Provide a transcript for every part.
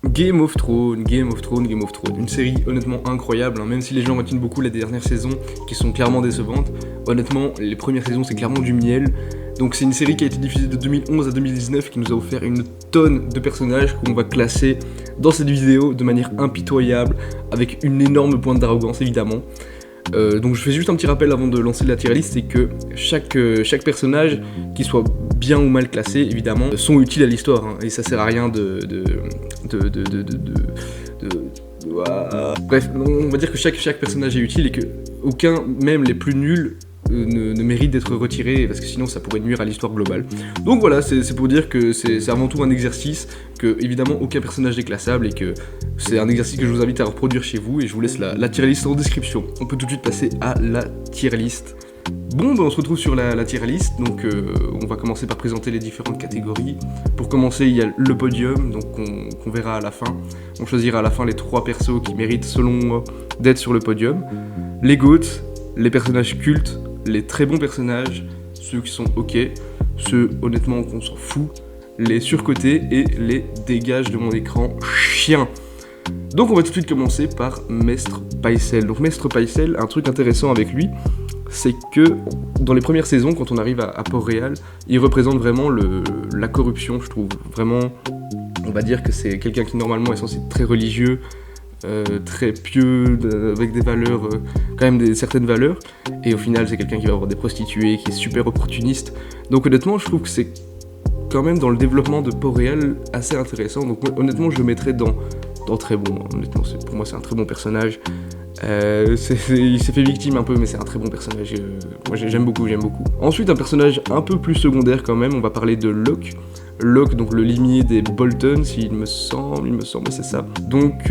Game of Thrones, Game of Thrones, Game of Thrones. Une série honnêtement incroyable, hein, même si les gens retiennent beaucoup les dernières saisons qui sont clairement décevantes. Honnêtement, les premières saisons c'est clairement du miel. Donc c'est une série qui a été diffusée de 2011 à 2019 qui nous a offert une tonne de personnages qu'on va classer dans cette vidéo de manière impitoyable, avec une énorme pointe d'arrogance évidemment. Donc je fais juste un petit rappel avant de lancer la tier list, c'est que chaque personnage, qu'il soit bien ou mal classé évidemment, sont utiles à l'histoire, hein, et ça sert à rien Bref, on va dire que chaque personnage est utile et que aucun, même les plus nuls, ne mérite d'être retiré parce que sinon ça pourrait nuire à l'histoire globale. Donc voilà, c'est pour dire que c'est avant tout un exercice, que évidemment aucun personnage n'est classable et que c'est un exercice que je vous invite à reproduire chez vous, et je vous laisse la tier list en description. On peut tout de suite passer à la tier list. Bon, on se retrouve sur la tier list, donc on va commencer par présenter les différentes catégories. Pour commencer, il y a le podium, donc qu'on verra à la fin. On choisira à la fin les 3 persos qui méritent, selon moi, d'être sur le podium. Les GOAT, les personnages cultes, les très bons personnages, ceux qui sont ok, ceux honnêtement qu'on s'en fout, les surcotés et les dégages de mon écran chien. Donc on va tout de suite commencer par Maître Pycelle. Donc Maître Pycelle, un truc intéressant avec lui, c'est que dans les premières saisons, quand on arrive à Port-Réal, il représente vraiment la corruption, je trouve. Vraiment, on va dire que c'est quelqu'un qui normalement est censé être très religieux, très pieux, avec des valeurs, quand même certaines valeurs, et au final c'est quelqu'un qui va avoir des prostituées, qui est super opportuniste. Donc honnêtement je trouve que c'est quand même dans le développement de Port-Réal assez intéressant, donc honnêtement je le mettrais dans très bon, honnêtement pour moi c'est un très bon personnage. Il s'est fait victime un peu, mais c'est un très bon personnage, moi j'aime beaucoup. Ensuite un personnage un peu plus secondaire quand même, on va parler de Locke, donc le limier des Bolton, il me semble, c'est ça. Donc,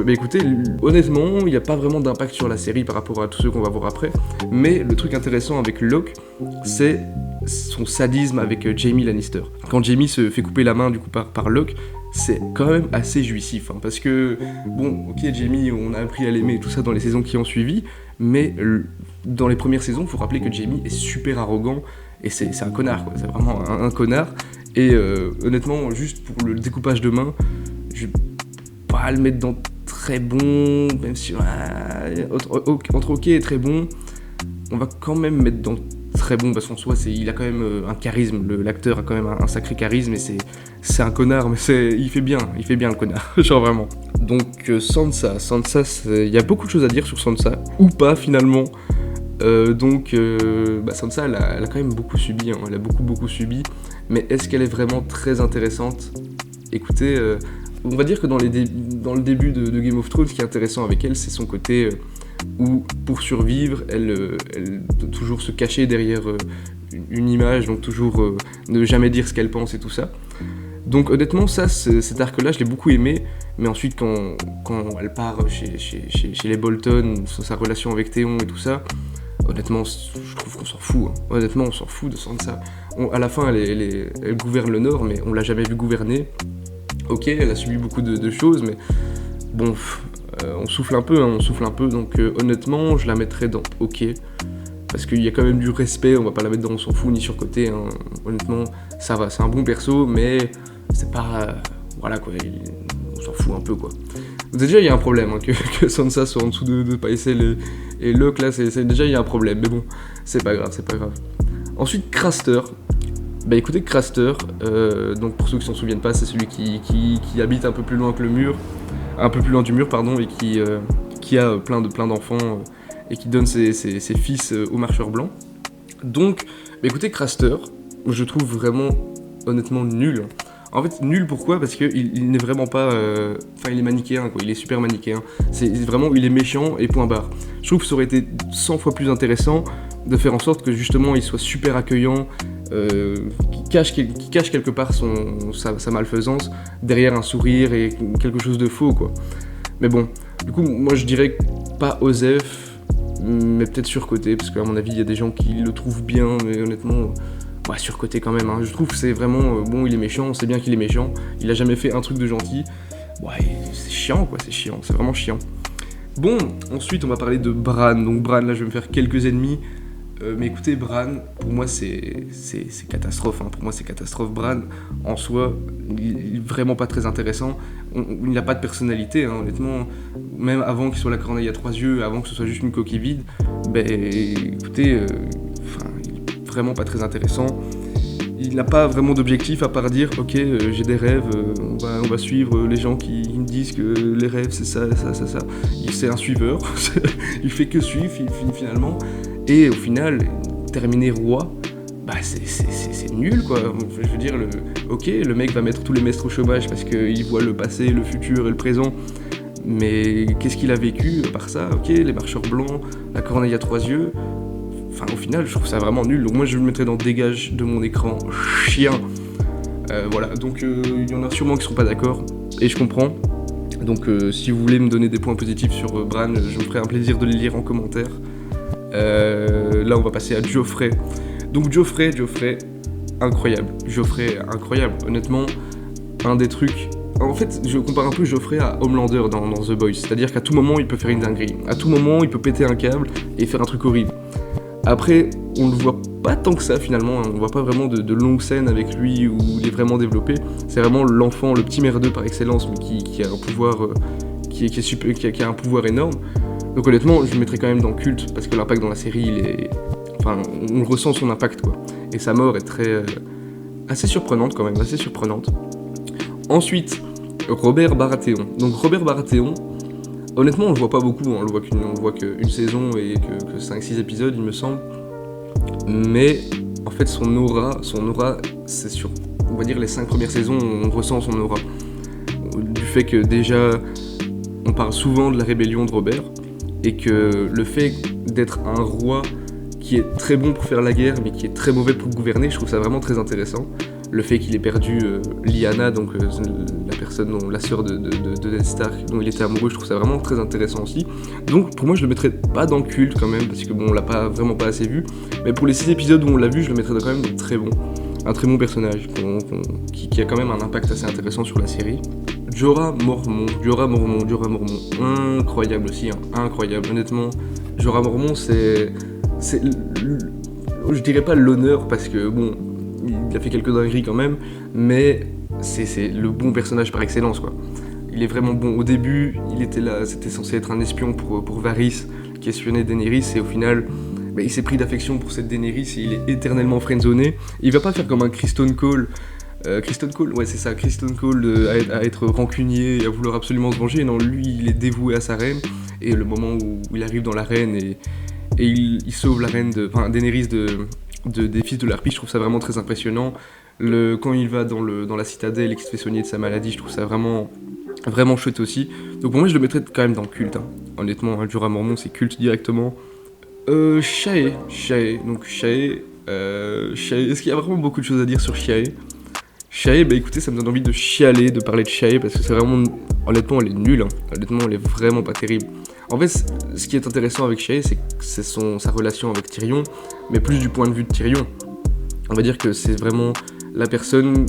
écoutez, honnêtement, il n'y a pas vraiment d'impact sur la série par rapport à tous ceux qu'on va voir après, mais le truc intéressant avec Locke, c'est son sadisme avec Jaime Lannister. Quand Jaime se fait couper la main du coup par Locke, c'est quand même assez jouissif, hein, parce que, bon, ok, Jaime, on a appris à l'aimer et tout ça dans les saisons qui ont suivi, mais dans les premières saisons, il faut rappeler que Jaime est super arrogant, et c'est un connard, quoi, c'est vraiment un connard. Et honnêtement, juste pour le découpage de main, je vais pas le mettre dans très bon, même si entre ok et très bon, on va quand même mettre dans très bon, parce qu'en soi, il a quand même un charisme, l'acteur a quand même un sacré charisme, et c'est un connard, mais il fait bien le connard, genre vraiment. Donc Sansa, il y a beaucoup de choses à dire sur Sansa, ou pas finalement. Sansa, elle a quand même beaucoup subi, hein, elle a beaucoup subi, mais est-ce qu'elle est vraiment très intéressante ? Écoutez, on va dire que dans le début de Game of Thrones, ce qui est intéressant avec elle, c'est son côté où, pour survivre, elle doit toujours se cacher derrière une image, donc toujours ne jamais dire ce qu'elle pense et tout ça. Donc honnêtement, cet arc-là, je l'ai beaucoup aimé, mais ensuite quand elle part chez les Bolton, sa relation avec Théon et tout ça, honnêtement, je trouve qu'on s'en fout. Hein. Honnêtement, on s'en fout de Sansa. À la fin, elle gouverne le Nord, mais on l'a jamais vu gouverner. Ok, elle a subi beaucoup de choses, mais bon, on souffle un peu. Donc honnêtement, je la mettrais dans ok. Parce qu'il y a quand même du respect, on va pas la mettre dans on s'en fout ni surcoté. Hein. Honnêtement, ça va, c'est un bon perso, mais c'est pas... voilà quoi, on s'en fout un peu quoi. Déjà, il y a un problème, hein, que Sansa soit en dessous de Pycelle et Locke, là, déjà, il y a un problème, mais bon, c'est pas grave. Ensuite, Craster. Bah écoutez, Craster, donc pour ceux qui s'en souviennent pas, c'est celui qui habite un peu plus loin du mur, pardon, et qui a plein d'enfants, et qui donne ses fils aux marcheurs blancs. Donc, bah écoutez, Craster, je trouve vraiment, honnêtement, nul. En fait, nul, pourquoi ? Parce qu'il n'est vraiment pas... il est manichéen, quoi. Il est super manichéen. C'est vraiment, il est méchant et point barre. Je trouve que ça aurait été 100 fois plus intéressant de faire en sorte que, justement, il soit super accueillant, qui cache quelque part sa malfaisance derrière un sourire et quelque chose de faux, quoi. Mais bon, du coup, moi, je dirais pas Osef, mais peut-être surcoté, parce qu'à mon avis, il y a des gens qui le trouvent bien, mais honnêtement... ouais, surcoté quand même, hein. Je trouve que c'est vraiment... bon, il est méchant, on sait bien qu'il est méchant. Il a jamais fait un truc de gentil. Ouais, c'est chiant, quoi, c'est vraiment chiant. Bon, ensuite, on va parler de Bran. Donc Bran, là, je vais me faire quelques ennemis. Mais écoutez, Bran, pour moi c'est catastrophe, hein. Pour moi c'est catastrophe. Bran, en soi, il est vraiment pas très intéressant. Il n'a pas de personnalité, hein, honnêtement. Même avant qu'il soit la corneille à 3 yeux, avant que ce soit juste une coquille vide, ben écoutez, il est vraiment pas très intéressant. Il n'a pas vraiment d'objectif à part dire ok, j'ai des rêves, on va suivre les gens qui me disent que les rêves c'est ça. C'est un suiveur, il fait que suivre finalement. Et au final, terminer roi, bah c'est nul quoi. Je veux dire, le mec va mettre tous les maîtres au chômage parce qu'il voit le passé, le futur et le présent. Mais qu'est-ce qu'il a vécu à part ça? Ok, les marcheurs blancs, la corneille à 3 yeux. Enfin, au final, je trouve ça vraiment nul. Donc moi, je le mettrais dans dégage de mon écran, chien. Voilà, donc il y en a sûrement qui seront pas d'accord. Et je comprends. Donc si vous voulez me donner des points positifs sur Bran, je me ferai un plaisir de les lire en commentaire. Là, on va passer à Joffrey. Donc Joffrey, incroyable. Joffrey, incroyable. Honnêtement, un des trucs... En fait, je compare un peu Joffrey à Homelander dans The Boys. C'est-à-dire qu'à tout moment, il peut faire une dinguerie. À tout moment, il peut péter un câble et faire un truc horrible. Après, on le voit pas tant que ça finalement, on voit pas vraiment de longues scènes avec lui où il est vraiment développé. C'est vraiment l'enfant, le petit merdeux par excellence, mais qui a un pouvoir, qui a un pouvoir énorme. Donc honnêtement, je le mettrais quand même dans culte, parce que l'impact dans la série, il est... Enfin, on ressent son impact, quoi. Et sa mort est très... assez surprenante quand même, assez surprenante. Ensuite, Robert Baratheon. Donc Robert Baratheon, honnêtement, on le voit pas beaucoup, hein. On le voit qu'une saison et que 5-6 épisodes, il me semble. Mais, en fait, son aura, c'est sur, on va dire, les 5 premières saisons, on ressent son aura. Du fait que, déjà, on parle souvent de la rébellion de Robert, et que le fait d'être un roi qui est très bon pour faire la guerre, mais qui est très mauvais pour gouverner, je trouve ça vraiment très intéressant. Le fait qu'il ait perdu Lyanna, donc la personne, la sœur de Ned Stark, dont il était amoureux, je trouve ça vraiment très intéressant aussi. Donc pour moi, je le mettrais pas dans le culte quand même, parce que bon, on l'a vraiment pas assez vu. Mais pour les 6 épisodes où on l'a vu, je le mettrais quand même dans très bon. Un très bon personnage, qui a quand même un impact assez intéressant sur la série. Jorah Mormont, incroyable aussi, hein, incroyable. Honnêtement, Jorah Mormont, c'est je dirais pas l'honneur, parce que bon, il a fait quelques dingueries quand même, mais c'est le bon personnage par excellence, quoi. Il est vraiment bon. Au début, il était là, c'était censé être un espion pour Varys, qui espionnait Daenerys, et au final, il s'est pris d'affection pour cette Daenerys, et il est éternellement friendzoné. Il va pas faire comme un Criston Cole, à être rancunier et à vouloir absolument se venger. Non, lui, il est dévoué à sa reine, et le moment où il arrive dans l'arène et il sauve la reine Daenerys des fils de l'Harpie, je trouve ça vraiment très impressionnant. Quand il va dans la citadelle et qu'il se fait soigner de sa maladie, je trouve ça vraiment, vraiment chouette aussi. Donc pour moi, je le mettrais quand même dans le culte, hein. Honnêtement, Jorah Mormont, c'est culte directement. Shae. Donc Shae, est-ce qu'il y a vraiment beaucoup de choses à dire sur Shae? Shae, écoutez, ça me donne envie de chialer, de parler de Shae, parce que c'est vraiment... Honnêtement, elle est nulle, hein. Honnêtement, elle est vraiment pas terrible. En fait, ce qui est intéressant avec Shae, c'est sa relation avec Tyrion, mais plus du point de vue de Tyrion. On va dire que c'est vraiment la personne...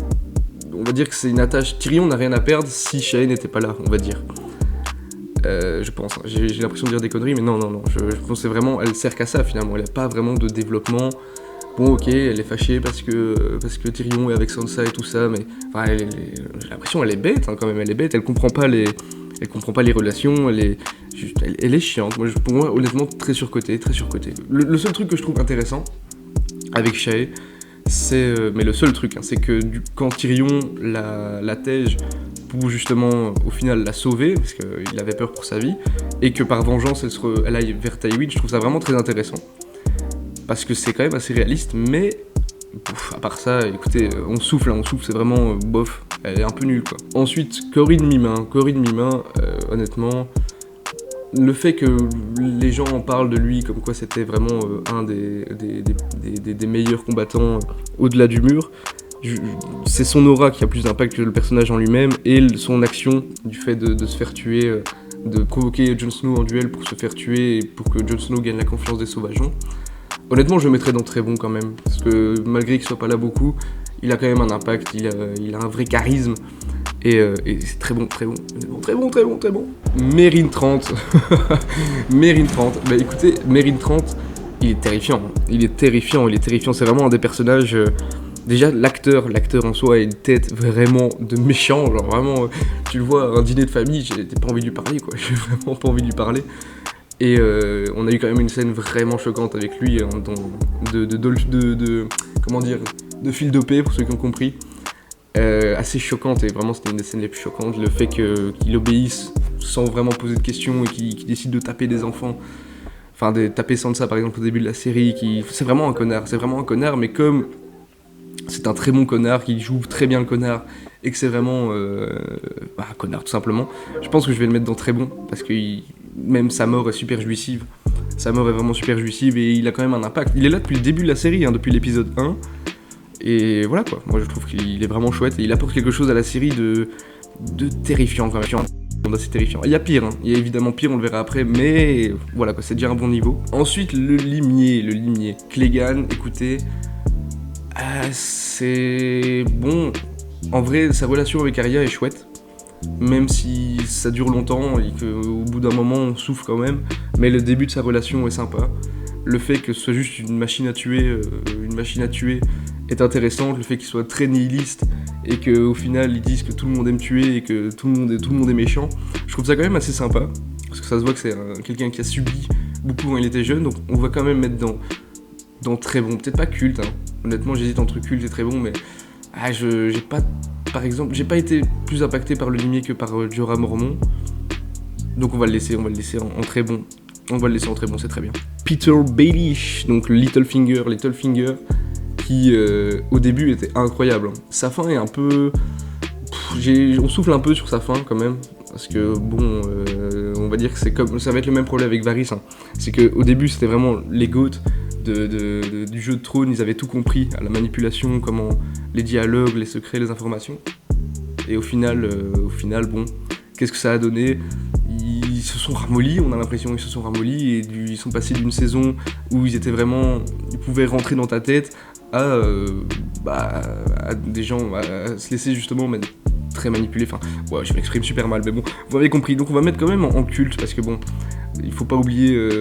On va dire que c'est une attache... Tyrion n'a rien à perdre si Shae n'était pas là, on va dire. Je pense, hein. J'ai l'impression de dire des conneries, mais non, je pense que c'est vraiment... Elle sert qu'à ça, finalement. Elle n'a pas vraiment de développement... Bon, ok, elle est fâchée parce que Tyrion est avec Sansa et tout ça, mais enfin, j'ai l'impression qu'elle est bête, hein, quand même, elle est bête, elle comprend pas les relations, elle est chiante. Pour moi, honnêtement, très surcotée. Le seul truc que je trouve intéressant avec Shae, mais le seul truc, hein, c'est que quand Tyrion la tège pour justement, au final, la sauver, parce qu'il avait peur pour sa vie, et que par vengeance, elle aille vers Tywin, je trouve ça vraiment très intéressant. Parce que c'est quand même assez réaliste, mais à part ça, écoutez, on souffle, c'est vraiment bof, elle est un peu nulle, quoi. Ensuite, Corinne Mimin, honnêtement, le fait que les gens en parlent de lui comme quoi c'était vraiment un des meilleurs combattants au-delà du mur, c'est son aura qui a plus d'impact que le personnage en lui-même, et son action du fait de se faire tuer, de provoquer Jon Snow en duel pour se faire tuer et pour que Jon Snow gagne la confiance des sauvageons. Honnêtement, je le mettrais dans très bon quand même, parce que malgré qu'il soit pas là beaucoup, il a quand même un impact, il a un vrai charisme, et c'est très bon. Meryn Trant. Écoutez, Meryn Trant, il est terrifiant, c'est vraiment un des personnages... Déjà, l'acteur en soi a une tête vraiment de méchant, genre vraiment, tu le vois à un dîner de famille, j'ai pas envie de lui parler, quoi, j'ai vraiment pas envie de lui parler. Et on a eu quand même une scène vraiment choquante avec lui, comment dire, de fil d'OP, pour ceux qui ont compris. Assez choquante, et vraiment c'était une des scènes les plus choquantes, le fait qu'il obéisse sans vraiment poser de questions et qu'il décide de taper des enfants. Enfin, de taper Sansa par exemple au début de la série, c'est vraiment un connard, mais comme c'est un très bon connard, qui joue très bien le connard, et que c'est vraiment un connard tout simplement, je pense que je vais le mettre dans très bon, parce que même sa mort est super jouissive, et il a quand même un impact. Il est là depuis le début de la série, depuis l'épisode 1, et voilà quoi, moi je trouve qu'il est vraiment chouette, et il apporte quelque chose à la série de terrifiant quand même. Assez terrifiant. Il y a pire, il y a évidemment pire, on le verra après, mais voilà quoi, c'est déjà un bon niveau. Ensuite, le limier. Clegane, écoutez, c'est bon. En vrai, sa relation avec Arya est chouette, même si ça dure longtemps et qu'au bout d'un moment on souffre quand même, mais le début de sa relation est sympa. Le fait que ce soit juste une machine à tuer est intéressante, le fait qu'il soit très nihiliste et qu'au final ils disent que tout le monde aime tuer et que tout le monde est méchant, je trouve ça quand même assez sympa, parce que ça se voit que c'est quelqu'un qui a subi beaucoup quand il était jeune, donc on va quand même mettre dans très bon, peut-être pas culte, honnêtement j'hésite entre culte et très bon, mais j'ai pas été plus impacté par le limier que par Jorah Mormont, donc on va le laisser en très bon. C'est très bien. Peter Baelish, donc Littlefinger, qui au début était incroyable. Sa fin est un peu... on souffle un peu sur sa fin quand même, parce que bon, on va dire que ça va être le même problème avec Varys. C'est qu'au début c'était vraiment les goats du jeu de trône, ils avaient tout compris à la manipulation, comment les dialogues, les secrets, les informations. Et au final, bon, qu'est-ce que ça a donné ? Ils se sont ramollis, on a l'impression qu'ils se sont ramollis, et ils sont passés d'une saison où ils pouvaient rentrer dans ta tête à des gens, à se laisser justement très manipuler, je m'exprime super mal, mais bon, vous avez compris, donc on va mettre quand même en culte, parce que bon, il faut pas oublier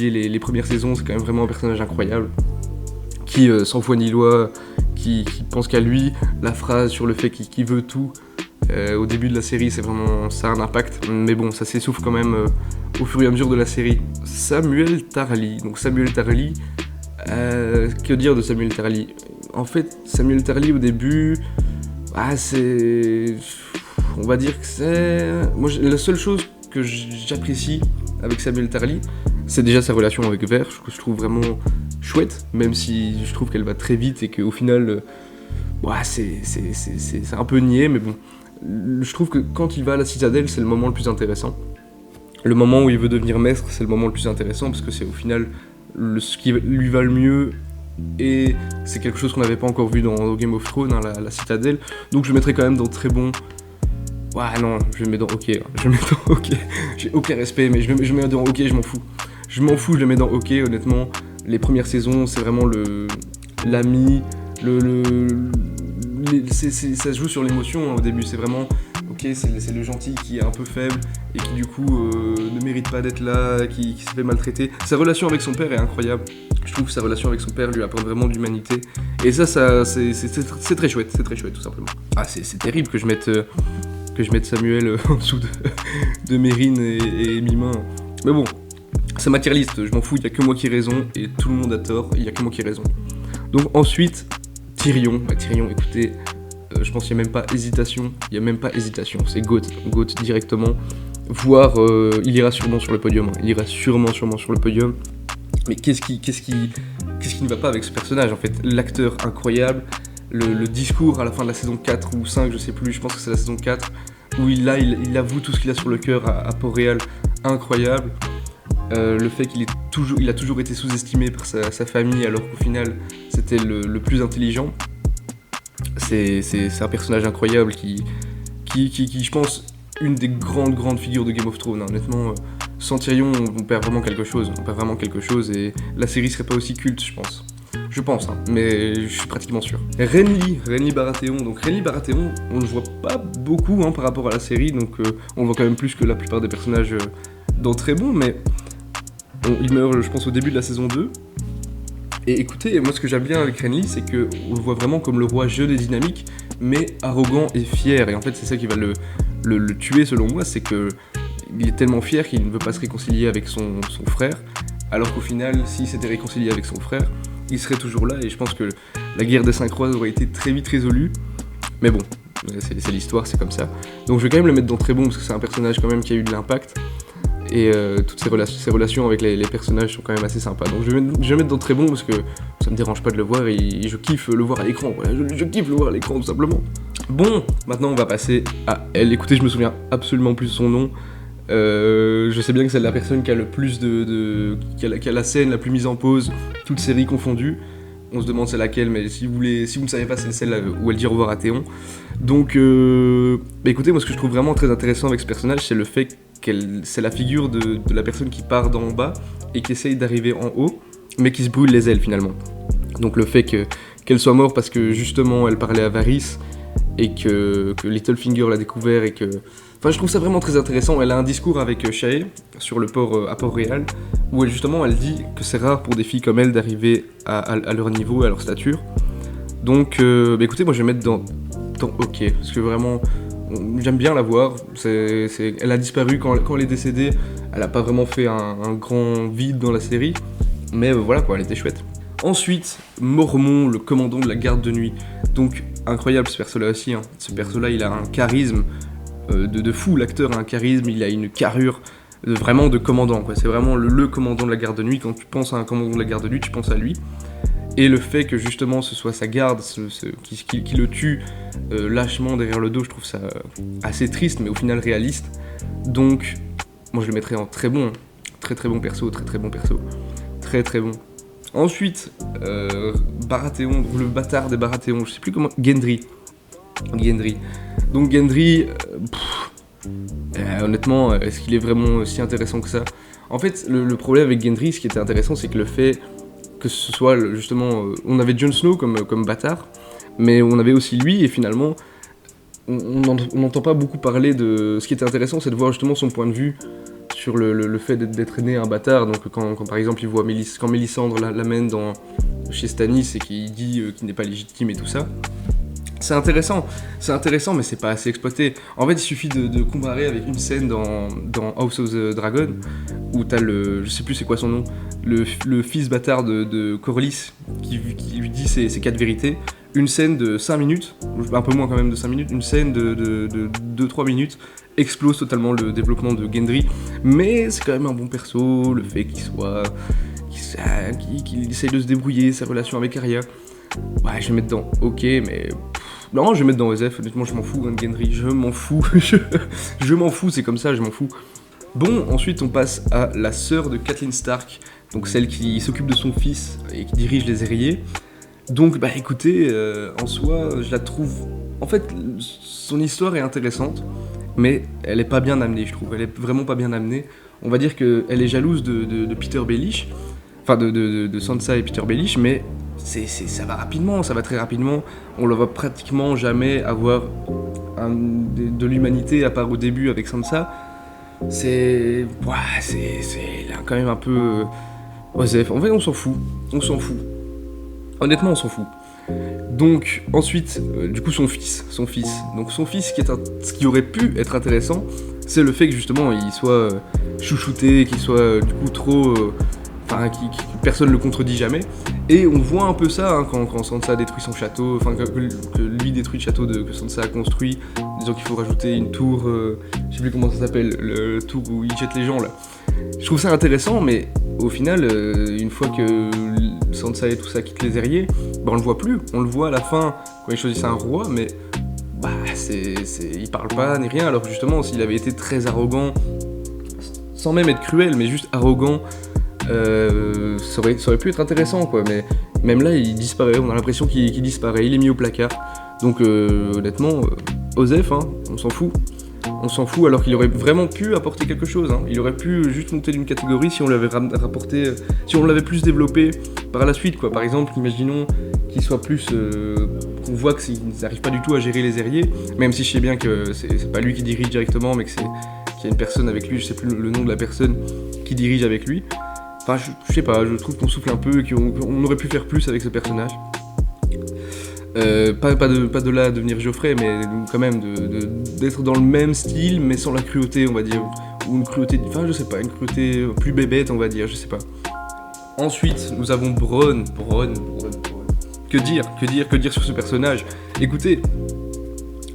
les premières saisons, c'est quand même vraiment un personnage incroyable, qui sans foi ni loi, qui pense qu'à lui, la phrase sur le fait qu'il veut tout, au début de la série, ça a un impact, mais bon, ça s'essouffle quand même au fur et à mesure de la série. Samuel Tarly, que dire de Samuel Tarly ? En fait, Samuel Tarly au début, on va dire que c'est... Moi, la seule chose que j'apprécie avec Samuel Tarly, c'est déjà sa relation avec Ver, que je trouve vraiment chouette, même si je trouve qu'elle va très vite et qu'au final, c'est un peu niais, mais bon. Je trouve que quand il va à la citadelle, c'est le moment le plus intéressant. Le moment où il veut devenir maître, c'est le moment le plus intéressant, parce que c'est au final ce qui lui va le mieux, et c'est quelque chose qu'on n'avait pas encore vu dans Game of Thrones, la citadelle. Donc je le mettrais quand même dans très bon. Je le mets dans OK. J'ai aucun respect, mais je le mets dans OK, je m'en fous. Je le mets dans OK, honnêtement. Les premières saisons, c'est vraiment l'ami, ça se joue sur l'émotion au début, c'est vraiment ok, c'est le gentil qui est un peu faible et qui du coup ne mérite pas d'être là, qui se fait maltraiter. Sa relation avec son père est incroyable, je trouve que sa relation avec son père lui apporte vraiment d'humanité, et ça c'est très chouette, tout simplement. C'est terrible que je mette Samuel en dessous de Mérine et Mimin, mais bon, c'est ma tier list, je m'en fous, il n'y a que moi qui ai raison et tout le monde a tort, il n'y a que moi qui ai raison. Donc ensuite, Tyrion, écoutez, je pense qu'il n'y a même pas hésitation, c'est GOAT directement, voire il ira sûrement sur le podium, mais qu'est-ce qui ne va pas avec ce personnage en fait, l'acteur incroyable, le discours à la fin de la saison 4 ou 5, je sais plus, je pense que c'est la saison 4, où il avoue tout ce qu'il a sur le cœur à Port-Réal, incroyable. Le fait qu'il a toujours été sous-estimé par sa famille, alors qu'au final c'était le plus intelligent. C'est un personnage incroyable qui je pense, une des grandes figures de Game of Thrones. Honnêtement, sans Tyrion, on perd vraiment quelque chose, et la série serait pas aussi culte, je pense, mais je suis pratiquement sûr. Renly Baratheon. Donc Renly Baratheon, on le voit pas beaucoup par rapport à la série, donc on le voit quand même plus que la plupart des personnages dans Très Bon, mais il meurt, je pense, au début de la saison 2, Et écoutez, moi ce que j'aime bien avec Renly, c'est que on le voit vraiment comme le roi jeu des dynamiques, mais arrogant et fier. Et en fait, c'est ça qui va le tuer selon moi, c'est que il est tellement fier qu'il ne veut pas se réconcilier avec son frère, alors qu'au final, s'il s'était réconcilié avec son frère, il serait toujours là. Et je pense que la guerre des 5 rois aurait été très vite résolue. Mais bon, c'est l'histoire, c'est comme ça. Donc je vais quand même le mettre dans très bon, parce que c'est un personnage quand même qui a eu de l'impact. Et toutes ses relations avec les personnages sont quand même assez sympas. Donc je vais mettre dans très bon parce que ça me dérange pas de le voir et je kiffe le voir à l'écran. Voilà, je kiffe le voir à l'écran tout simplement. Bon, maintenant on va passer à elle. Écoutez, je me souviens absolument plus de son nom. Je sais bien que c'est la personne qui a le plus qui a la scène la plus mise en pause, toutes séries confondues. On se demande c'est laquelle, mais si vous ne savez pas, c'est celle où elle dit au revoir à Théon. Donc, écoutez, moi ce que je trouve vraiment très intéressant avec ce personnage, c'est le fait c'est la figure de la personne qui part d'en bas et qui essaye d'arriver en haut, mais qui se brûle les ailes finalement. Donc le fait qu'elle soit morte parce que justement elle parlait à Varys et que Littlefinger l'a découvert et que... Enfin, je trouve ça vraiment très intéressant. Elle a un discours avec Shae sur le port à Port-Réal où elle dit que c'est rare pour des filles comme elle d'arriver à leur niveau, à leur stature. Donc, écoutez, moi je vais mettre dans OK, parce que vraiment, j'aime bien la voir. Elle a disparu quand elle est décédée. Elle a pas vraiment fait un grand vide dans la série, mais voilà quoi, elle était chouette. Ensuite, Mormont, le commandant de la garde de nuit. Donc, incroyable ce perso-là aussi. Hein. Ce perso-là, il a un charisme de fou. L'acteur a un charisme, il a une carrure vraiment de commandant, quoi. C'est vraiment le commandant de la garde de nuit. Quand tu penses à un commandant de la garde de nuit, tu penses à lui. Et le fait que justement ce soit sa garde qui le tue lâchement derrière le dos, je trouve ça assez triste, mais au final réaliste. Donc, moi je le mettrais en très bon. Très très bon perso, très très bon perso. Très très bon. Ensuite, Baratheon, le bâtard des Baratheon, je sais plus comment... Gendry. Donc Gendry, honnêtement, est-ce qu'il est vraiment si intéressant que ça ? En fait, le problème avec Gendry, ce qui était intéressant, c'est que le fait que ce soit justement... on avait Jon Snow comme bâtard, mais on avait aussi lui, et finalement, on n'entend pas beaucoup parler de... Ce qui était intéressant, c'est de voir justement son point de vue sur le fait d'être né un bâtard. Donc quand par exemple il voit quand Mélisandre l'amène chez Stannis et qu'il dit qu'il n'est pas légitime et tout ça, c'est intéressant, mais c'est pas assez exploité. En fait, il suffit de comparer avec une scène dans House of the Dragon où t'as je sais plus c'est quoi son nom, le fils bâtard de Corlys qui lui dit ses 4 vérités. Une scène de 5 minutes, un peu moins quand même de 5 minutes, une scène de 2-3 minutes explose totalement le développement de Gendry, mais c'est quand même un bon perso, le fait qu'il essaye de se débrouiller, sa relation avec Arya. Ouais, je vais mettre dans OK, mais... Non, je vais mettre dans Osef, honnêtement je m'en fous de Gendry, je m'en fous, je m'en fous, c'est comme ça, je m'en fous. Bon, ensuite on passe à la sœur de Catelyn Stark, donc celle qui s'occupe de son fils et qui dirige les Aériers. Donc écoutez, en soi, je la trouve... En fait, son histoire est intéressante, mais elle est pas bien amenée, je trouve, elle est vraiment pas bien amenée. On va dire qu'elle est jalouse de Peter Baelish, enfin de Sansa et Peter Baelish, mais... ça va rapidement, ça va très rapidement. On ne va pratiquement jamais avoir de l'humanité, à part au début avec Sansa. C'est quand même un peu... Osef. En fait, on s'en fout. Honnêtement, on s'en fout. Donc, ensuite, du coup, son fils. Donc, son fils, ce qui aurait pu être intéressant, c'est le fait que, justement, il soit chouchouté, qu'il soit, du coup, trop... Enfin, que personne ne le contredit jamais. Et on voit un peu ça hein, quand Sansa détruit son château, enfin que lui détruit le château que Sansa a construit, disant qu'il faut rajouter une tour, je sais plus comment ça s'appelle, le tour où il jette les gens là. Je trouve ça intéressant, mais au final, une fois que Sansa et tout ça quittent les Aériers, on le voit plus. On le voit à la fin quand il choisit un roi, mais il parle pas ni rien, alors que justement, s'il avait été très arrogant, sans même être cruel, mais juste arrogant, ça aurait pu être intéressant quoi, mais même là il disparaît, on a l'impression qu'il disparaît, il est mis au placard. Donc honnêtement, Osef, hein, on s'en fout alors qu'il aurait vraiment pu apporter quelque chose, hein. Il aurait pu juste monter d'une catégorie si on l'avait rapporté, si on l'avait plus développé par la suite quoi. Par exemple, imaginons qu'il soit plus, qu'on voit qu'il n'arrive pas du tout à gérer les Aériers, même si je sais bien que c'est pas lui qui dirige directement, mais qu'il y a une personne avec lui, je sais plus le nom de la personne qui dirige avec lui. Enfin, je sais pas, je trouve qu'on souffle un peu et qu'on aurait pu faire plus avec ce personnage. Pas de là à devenir Geoffrey, mais quand même d'être dans le même style, mais sans la cruauté, on va dire. Ou une cruauté, enfin je sais pas, une cruauté plus bébête, on va dire, je sais pas. Ensuite, nous avons Bronn. Que dire sur ce personnage? Écoutez,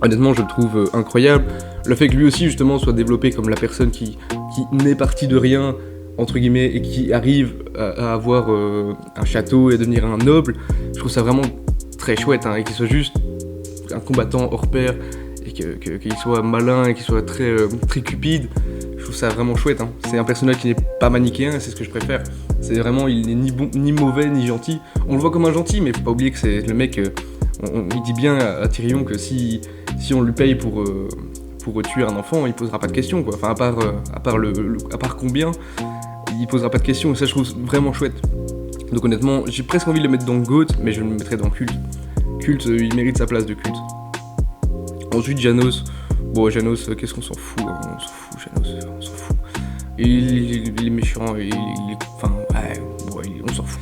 honnêtement, je le trouve incroyable. Le fait que lui aussi, justement, soit développé comme la personne qui naît partie de rien, entre guillemets, et qui arrive à avoir un château et à devenir un noble, je trouve ça vraiment très chouette, hein, et qu'il soit juste un combattant hors pair, et qu'il soit malin, et qu'il soit très cupide. Je trouve ça vraiment chouette, hein. C'est un personnage qui n'est pas manichéen, et c'est ce que je préfère. C'est vraiment, il n'est ni bon, ni mauvais, ni gentil. On le voit comme un gentil, mais faut pas oublier que c'est le mec, il dit bien à Tyrion que si on lui paye pour tuer un enfant, il posera pas de questions, quoi. Enfin, à part combien, il posera pas de questions, et ça je trouve vraiment chouette. Donc honnêtement, j'ai presque envie de le mettre dans GOAT, mais je le mettrai dans Culte. Culte, il mérite sa place de Culte. Ensuite, Janos. Bon, Janos, qu'est-ce qu'on s'en fout, hein, on s'en fout, Janos, on s'en fout. Il est méchant, on s'en fout.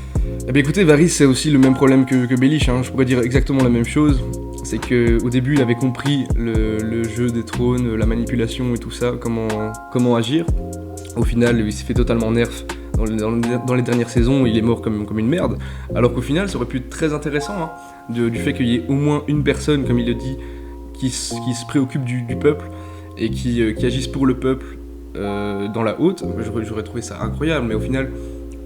Eh bien écoutez, Varys, c'est aussi le même problème que Baelish, hein. Je pourrais dire exactement la même chose. C'est qu'au début, il avait compris le jeu des trônes, la manipulation et tout ça, comment agir. Au final, il s'est fait totalement nerf. Dans les dernières saisons, il est mort comme une merde. Alors qu'au final, ça aurait pu être très intéressant, hein, du fait qu'il y ait au moins une personne, comme il le dit, qui se préoccupe du peuple et qui agisse pour le peuple dans la haute. J'aurais trouvé ça incroyable, mais au final,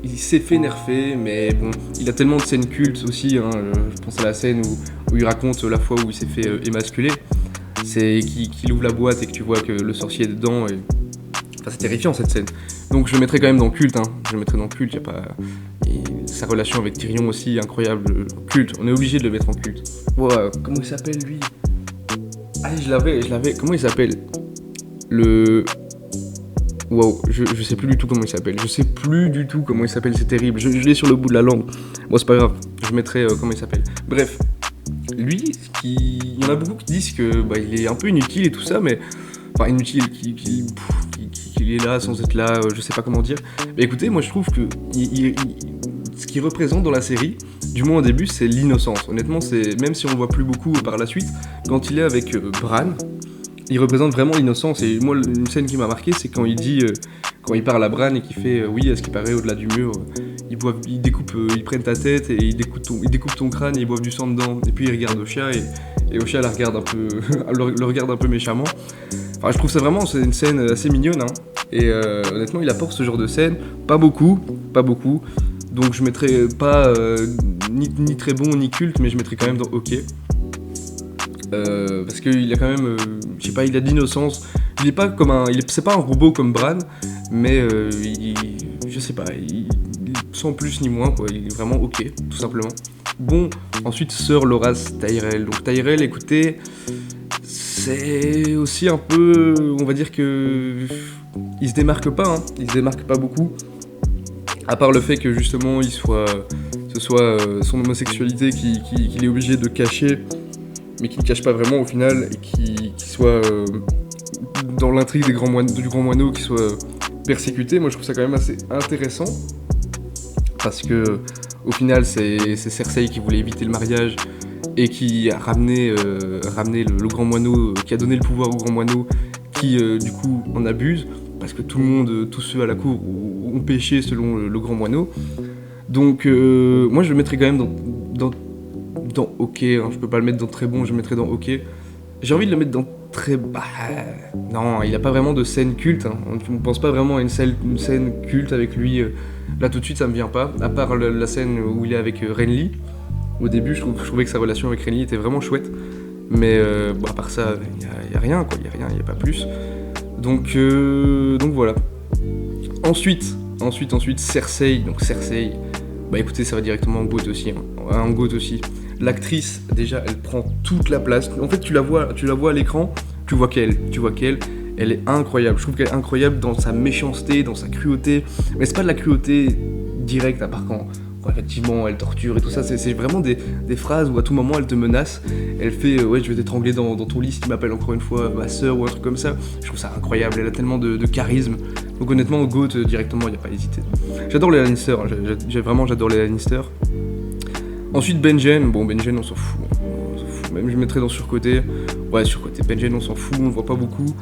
il s'est fait nerfer, mais bon, il a tellement de scènes cultes aussi, hein, je pense à la scène où il raconte la fois où il s'est fait émasculer, c'est qu'il ouvre la boîte et que tu vois que le sorcier est dedans, et... Enfin, c'est terrifiant cette scène. Donc je le mettrai quand même dans Culte, hein. Je le mettrai dans Culte, y a pas... Et sa relation avec Tyrion aussi, incroyable. Culte, on est obligé de le mettre en Culte. Ouais, comment il s'appelle lui? Ah, je l'avais, comment il s'appelle? Wow, je sais plus du tout comment il s'appelle. C'est terrible. Je l'ai sur le bout de la langue. Bon, c'est pas grave, je mettrai comment il s'appelle. Bref, lui, il y en a beaucoup qui disent que il est un peu inutile et tout ça, mais... Enfin, inutile, qu'il est là sans être là, je sais pas comment dire. Mais écoutez, moi je trouve que ce qu'il représente dans la série, du moins au début, c'est l'innocence. Honnêtement, même si on le voit plus beaucoup par la suite, quand il est avec Bran, il représente vraiment l'innocence. Et moi, une scène qui m'a marqué, c'est quand il dit, quand il parle à Bran et qu'il fait oui, à ce qui paraît au-delà du mur, ils prennent ta tête et ils découpent ton crâne et ils boivent du sang dedans. Et puis ils regardent Osha et Osha la regarde un peu, le regarde un peu méchamment. Enfin, je trouve ça vraiment, c'est une scène assez mignonne, hein. Et honnêtement, il apporte ce genre de scène, pas beaucoup. Donc je mettrais pas ni très bon ni culte, mais je mettrais quand même dans OK. Parce qu'il a quand même, je sais pas, il a de l'innocence. Il est pas c'est pas un robot comme Bran, mais je sais pas, sans plus ni moins, quoi. Il est vraiment OK, tout simplement. Bon, ensuite Sir Loras Tyrell. Donc Tyrell, écoutez, c'est aussi un peu, on va dire que il se démarque pas, hein. Il se démarque pas beaucoup. À part le fait que justement ce soit son homosexualité qu'il est obligé de cacher, mais qu'il ne cache pas vraiment au final, et qui soit dans l'intrigue du Grand Moineau, qui soit persécuté. Moi je trouve ça quand même assez intéressant, parce que au final c'est Cersei qui voulait éviter le mariage et qui a ramené le Grand Moineau, qui a donné le pouvoir au Grand Moineau, qui du coup en abuse, parce que tous ceux à la cour ont péché selon le Grand Moineau. Donc moi je le mettrais quand même dans OK, hein. Je peux pas le mettre dans très bon, je le mettrais dans OK. J'ai envie de le mettre dans très bas. Non, il a pas vraiment de scène culte, hein. On ne pense pas vraiment à une scène culte avec lui. Là tout de suite ça me vient pas, à part la scène où il est avec Renly. Au début je trouvais que sa relation avec Renly était vraiment chouette. Mais à part ça, il y a rien, quoi. Il y a pas plus. Donc voilà. Ensuite, Cersei. Donc Cersei, écoutez, ça va directement en GOAT aussi, hein. En GOAT aussi. L'actrice, déjà, elle prend toute la place. En fait, tu la vois à l'écran, tu vois qu'elle est incroyable. Je trouve qu'elle est incroyable dans sa méchanceté, dans sa cruauté. Mais c'est pas de la cruauté directe, à part quand quand effectivement elle torture et tout ça, c'est vraiment des phrases où à tout moment elle te menace, elle fait ouais je vais t'étrangler dans ton lit si tu m'appelles encore une fois ma soeur ou un truc comme ça. Je trouve ça incroyable, elle a tellement de charisme. Donc honnêtement GOAT directement, il n'y a pas à hésiter. J'adore les Lannister, hein. J'adore les Lannister. Ensuite Benjen, bon Benjen on s'en fout. Même je mettrais dans surcoté. Ouais surcoté, Benjen on s'en fout, on le voit pas beaucoup.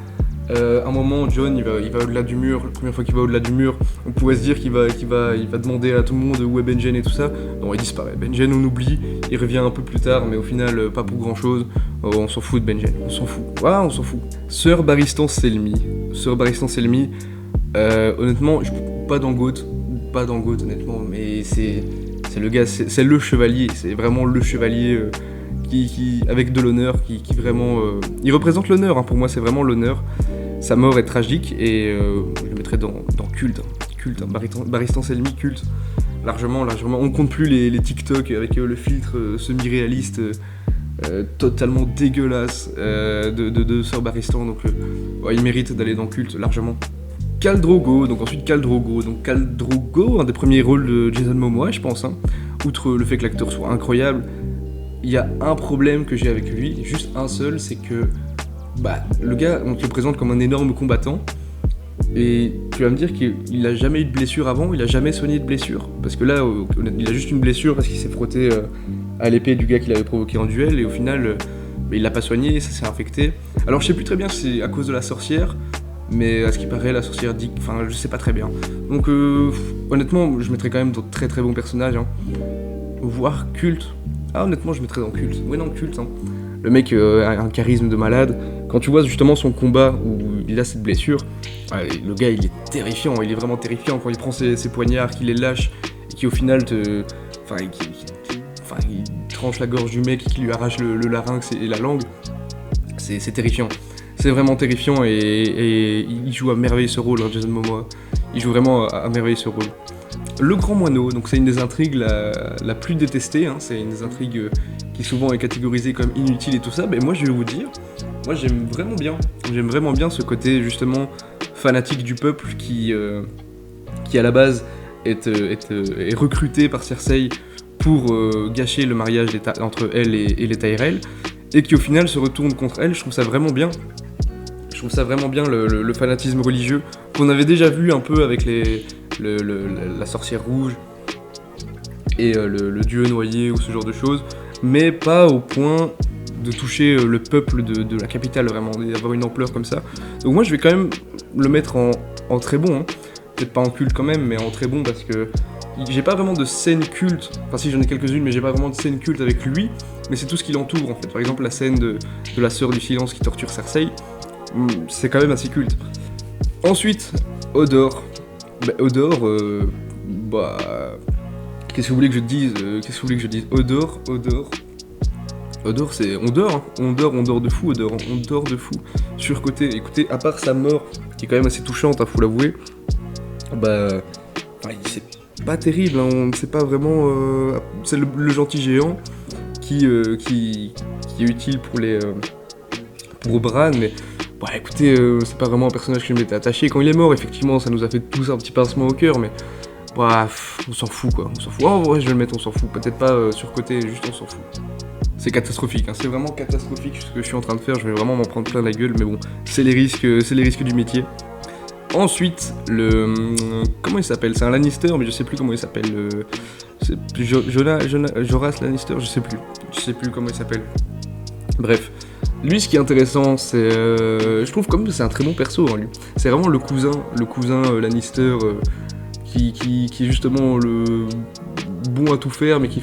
À un moment, Jon il va au-delà du mur. La première fois qu'il va au-delà du mur, on pourrait se dire qu'il va demander à tout le monde où est Benjen et tout ça. Non, il disparaît. Benjen, on oublie. Il revient un peu plus tard, mais au final, pas pour grand-chose. On s'en fout de Benjen. On s'en fout. Voilà, on s'en fout. Sir Barristan Selmy. Honnêtement, pas dans GOAT, honnêtement, mais c'est le gars, c'est le chevalier. C'est vraiment le chevalier. Qui avec de l'honneur, qui vraiment... il représente l'honneur, hein, pour moi c'est vraiment l'honneur. Sa mort est tragique et je le mettrais dans culte, Barristan Selmy culte, largement. On compte plus les TikTok avec le filtre semi-réaliste totalement dégueulasse de Sir Barristan, donc ouais, il mérite d'aller dans culte largement. Khal Drogo, un des premiers rôles de Jason Momoa je pense, hein. Outre le fait que l'acteur soit incroyable, il y a un problème que j'ai avec lui, juste un seul, c'est que le gars, on te le présente comme un énorme combattant, et tu vas me dire qu'il a jamais eu de blessure avant, il a jamais soigné de blessure, parce que là, il a juste une blessure parce qu'il s'est frotté à l'épée du gars qu'il avait provoqué en duel, et au final, il l'a pas soigné, ça s'est infecté. Alors je sais plus très bien si c'est à cause de la sorcière, mais à ce qui paraît, la sorcière dit... Enfin, je sais pas très bien. Donc, honnêtement, je mettrais quand même d'autres très très bons personnages, hein. Voire culte. Ah, honnêtement, je mettrais dans culte. Oui, non, culte, hein. Le mec a un charisme de malade. Quand tu vois justement son combat où il a cette blessure, le gars, il est terrifiant. Il est vraiment terrifiant quand il prend ses poignards, qu'il les lâche, et qui au final il tranche la gorge du mec, qui lui arrache le larynx et la langue. C'est terrifiant. C'est vraiment terrifiant et il joue à merveille ce rôle, hein, Jason Momoa. Il joue vraiment à merveille ce rôle. Le Grand Moineau, donc c'est une des intrigues la plus détestée, hein, c'est une des intrigues qui souvent est catégorisée comme inutile et tout ça, mais moi je vais vous dire, moi j'aime vraiment bien ce côté justement fanatique du peuple qui à la base est recruté par Cersei pour gâcher le mariage entre elle et les Tyrell, et qui au final se retourne contre elle. Je trouve ça vraiment bien. Je trouve ça vraiment bien le fanatisme religieux qu'on avait déjà vu un peu avec la sorcière rouge et le dieu noyé ou ce genre de choses, mais pas au point de toucher le peuple de la capitale, vraiment, d'avoir une ampleur comme ça. Donc moi je vais quand même le mettre en très bon, hein. Peut-être pas en culte quand même, mais en très bon, parce que j'ai pas vraiment de scène culte, enfin si j'en ai quelques-unes, mais j'ai pas vraiment de scène culte avec lui, mais c'est tout ce qui l'entoure en fait. Par exemple la scène de la sœur du silence qui torture Cersei, c'est quand même assez culte. Ensuite, Hodor. Qu'est-ce que vous voulez que je dise Hodor, c'est... On dort de fou, Hodor. On dort de fou. Surcoté. Écoutez, à part sa mort, qui est quand même assez touchante, hein, faut l'avouer, c'est pas terrible, hein, c'est pas vraiment... c'est le gentil géant qui est utile pour Bran, mais... écoutez, c'est pas vraiment un personnage que je m'étais attaché. Quand il est mort, effectivement, ça nous a fait tous un petit pincement au cœur, mais... on s'en fout, quoi. On s'en fout. Oh, ouais, je vais le mettre, on s'en fout. Peut-être pas surcoté, juste on s'en fout. C'est catastrophique, hein. C'est vraiment catastrophique ce que je suis en train de faire. Je vais vraiment m'en prendre plein la gueule, mais bon, c'est les risques du métier. Ensuite, comment il s'appelle ? C'est un Lannister, mais je sais plus comment il s'appelle. C'est Jorah Lannister, je sais plus comment il s'appelle. Bref. Lui, ce qui est intéressant, c'est... je trouve comme c'est un très bon perso, hein, lui. C'est vraiment le cousin Lannister qui est justement le bon à tout faire, mais qui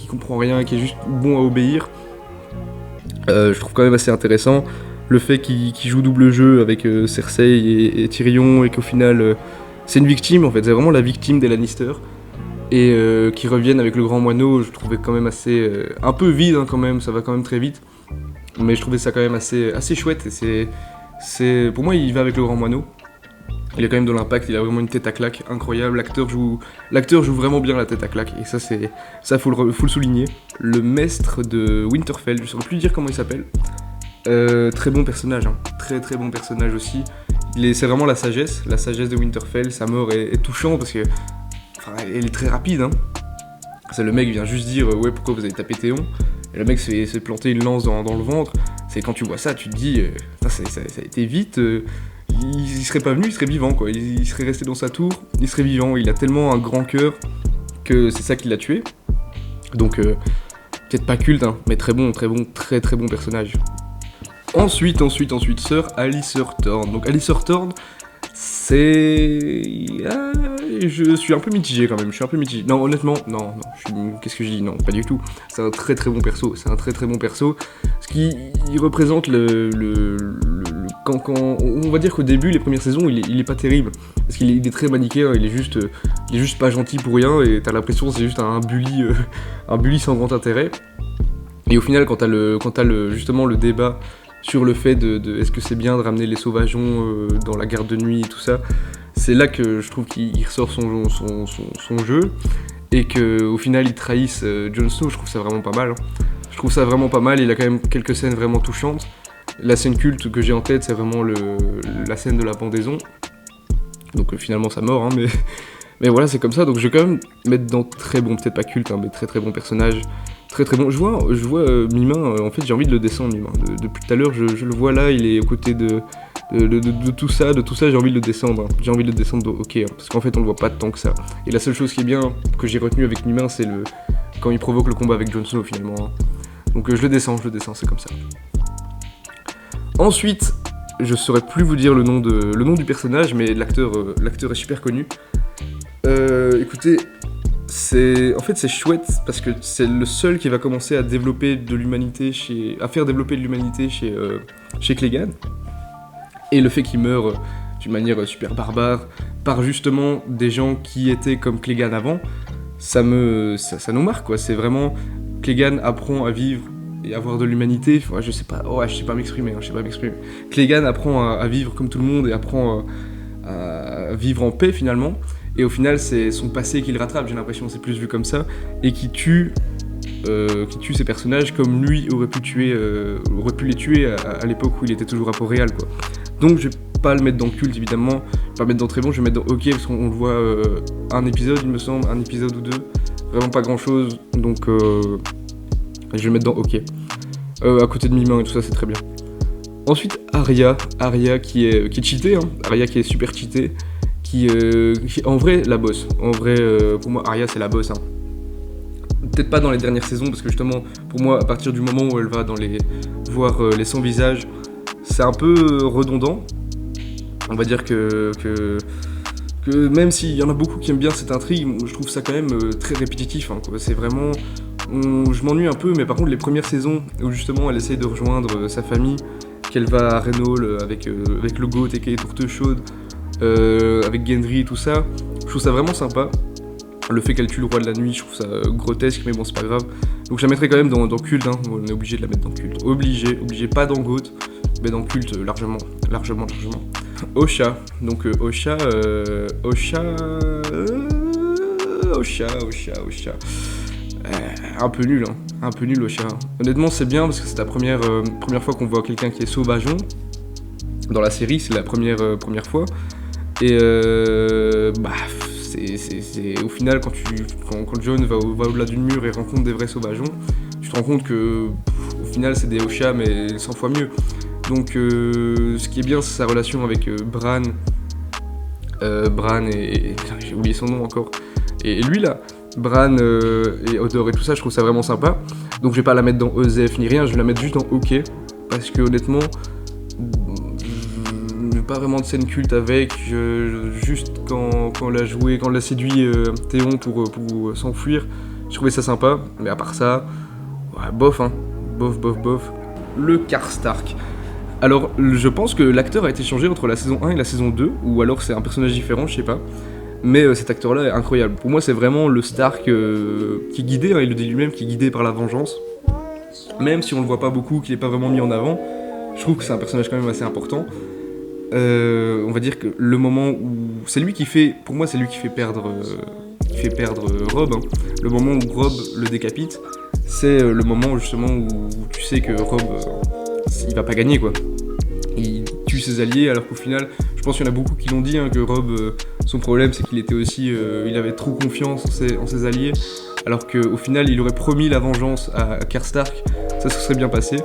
comprend rien, qui est juste bon à obéir. Je trouve quand même assez intéressant le fait qu'il joue double jeu avec Cersei et Tyrion, et qu'au final, c'est une victime, en fait. C'est vraiment la victime des Lannister. Et qui reviennent avec le Grand Moineau, je trouvais quand même assez... un peu vide, hein, quand même, ça va quand même très vite. Mais je trouvais ça quand même assez chouette, et pour moi il va avec le Grand Moineau. Il a quand même de l'impact, il a vraiment une tête à claque incroyable, l'acteur joue vraiment bien la tête à claque, et ça faut le souligner. Le maître de Winterfell, je ne saurais plus dire comment il s'appelle, très bon personnage, hein. Très très bon personnage aussi. C'est vraiment la sagesse de Winterfell. Sa mort est touchante parce que elle est très rapide, hein. C'est le mec qui vient juste dire ouais, pourquoi vous avez tapé Théon, et le mec s'est planté une lance dans le ventre. C'est quand tu vois ça, tu te dis ça a été vite, il serait pas venu, il serait vivant quoi, il serait resté dans sa tour, il serait vivant. Il a tellement un grand cœur que c'est ça qui l'a tué. Donc peut-être pas culte, hein, mais très bon personnage. Ensuite, Sir Alycer Thorne. Donc Alycer Thorne, c'est... je suis un peu mitigé quand même, Non, honnêtement, non, qu'est-ce que je dis? Non, pas du tout. C'est un très bon perso, Ce qui il représente quand on va dire qu'au début, les premières saisons, il est pas terrible. Parce qu'il est très manichéen, il est juste pas gentil pour rien, et t'as l'impression que c'est juste un bully sans grand intérêt. Et au final, quand t'as justement le débat sur le fait de est-ce que c'est bien de ramener les sauvageons dans la garde de nuit et tout ça, c'est là que je trouve qu'il ressort son jeu, et qu'au final il trahisse Jon Snow. Je trouve ça vraiment pas mal. Il a quand même quelques scènes vraiment touchantes. La scène culte que j'ai en tête, c'est vraiment la scène de la pendaison. Donc finalement sa mort, hein, mais voilà, c'est comme ça. Donc je vais quand même mettre dans très bon, peut-être pas culte, hein, mais très bon personnage. Très bon. Je vois Mimin, en fait j'ai envie de le descendre, Mimin. Depuis tout à l'heure, je le vois là, il est aux côtés de tout ça, j'ai envie de le descendre. J'ai envie de le descendre ok, hein, parce qu'en fait on le voit pas tant que ça. Et la seule chose qui est bien, que j'ai retenu avec Mimin, c'est quand il provoque le combat avec Jon Snow finalement. Hein. Donc je le descends, c'est comme ça. Ensuite, je saurais plus vous dire le nom du personnage, mais l'acteur est super connu. Écoutez, c'est chouette parce que c'est le seul qui va commencer à faire développer de l'humanité chez Clegane. Et le fait qu'il meure d'une manière super barbare par justement des gens qui étaient comme Clegane avant, ça nous marque quoi. C'est vraiment Clegane apprend à vivre et avoir de l'humanité. Je sais pas m'exprimer. Clegane apprend à vivre comme tout le monde et apprend à vivre en paix finalement. Et au final, c'est son passé qui le rattrape, j'ai l'impression, c'est plus vu comme ça, et qui tue ces personnages comme lui aurait pu les tuer à l'époque où il était toujours à Port-Réal, quoi. Donc je vais pas le mettre dans culte, évidemment, je vais pas le mettre dans très bon, je vais le mettre dans ok, parce qu'on le voit un épisode, il me semble, un épisode ou deux, vraiment pas grand-chose, donc je vais le mettre dans ok. À côté de Mimin et tout ça, c'est très bien. Ensuite, Arya qui est cheatée, hein. Arya qui est super cheatée. Qui en vrai la boss. En vrai, pour moi, Arya c'est la boss. Hein. Peut-être pas dans les dernières saisons, parce que justement, pour moi, à partir du moment où elle va voir les 100 visages, c'est un peu redondant. On va dire que même s'il y en a beaucoup qui aiment bien cette intrigue, je trouve ça quand même très répétitif. Hein, quoi. C'est vraiment... je m'ennuie un peu, mais par contre, les premières saisons où justement elle essaye de rejoindre sa famille, qu'elle va à Reynaud avec le Goat et qu'elle est tourte chaude, avec Gendry et tout ça, je trouve ça vraiment sympa. Le fait qu'elle tue le roi de la nuit, je trouve ça grotesque, mais bon, c'est pas grave. Donc je la mettrai quand même dans culte, hein. On est obligé de la mettre dans culte. Obligé, pas dans Goat, mais dans culte, largement. Osha, donc Osha. Un peu nul, Osha. Honnêtement, c'est bien parce que c'est la première fois qu'on voit quelqu'un qui est sauvageon. Dans la série, c'est la première fois. Et c'est au final quand Jon va au-delà du mur et rencontre des vrais sauvageons, tu te rends compte que au final c'est des Osha mais 100 fois mieux. Donc ce qui est bien, c'est sa relation avec Bran et j'ai oublié son nom encore. Et lui là, Bran et Hodor et tout ça, je trouve ça vraiment sympa. Donc je vais pas la mettre dans Osef ni rien, je vais la mettre juste dans OK, parce que honnêtement, pas vraiment de scène culte avec, juste quand elle a séduit Théon pour s'enfuir, je trouvais ça sympa, mais à part ça, ouais, bof. Le Karstark. Alors, je pense que l'acteur a été changé entre la saison 1 et la saison 2, ou alors c'est un personnage différent, je sais pas, mais cet acteur-là est incroyable. Pour moi, c'est vraiment le Stark qui est guidé, hein, il le dit lui-même, qui est guidé par la vengeance, même si on le voit pas beaucoup, qu'il est pas vraiment mis en avant, je trouve que c'est un personnage quand même assez important. On va dire que le moment où... Pour moi, c'est lui qui fait perdre Robb. Hein. Le moment où Robb le décapite, c'est le moment justement où tu sais que Robb, il va pas gagner, quoi. Il tue ses alliés, alors qu'au final, je pense qu'il y en a beaucoup qui l'ont dit, hein, que Robb, son problème, c'est qu'il était aussi... il avait trop confiance en ses alliés, alors qu'au final il aurait promis la vengeance à Karstark, ça se serait bien passé.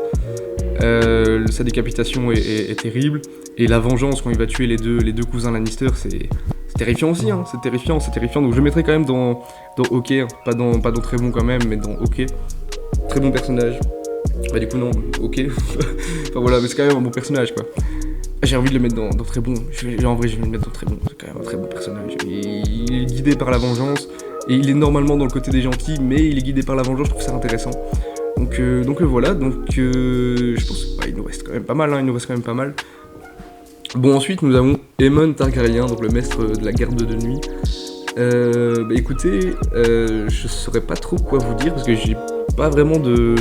Sa décapitation est terrible, et la vengeance quand il va tuer les deux cousins Lannister, c'est terrifiant aussi, hein, c'est terrifiant, donc je le mettrais quand même dans OK, hein, pas dans très bon quand même, mais dans OK, très bon personnage. Bah du coup non, OK, enfin voilà, mais c'est quand même un bon personnage quoi. J'ai envie de le mettre dans très bon, en vrai je vais le mettre dans très bon, c'est quand même un très bon personnage. Il est guidé par la vengeance, et il est normalement dans le côté des gentils, mais il est guidé par la vengeance, je trouve ça intéressant. Donc voilà, je pense qu'il nous reste quand même pas mal, Bon, ensuite nous avons Aemon Targaryen, donc le maître de la garde de nuit. Écoutez, je saurais pas trop quoi vous dire, parce que j'ai pas vraiment de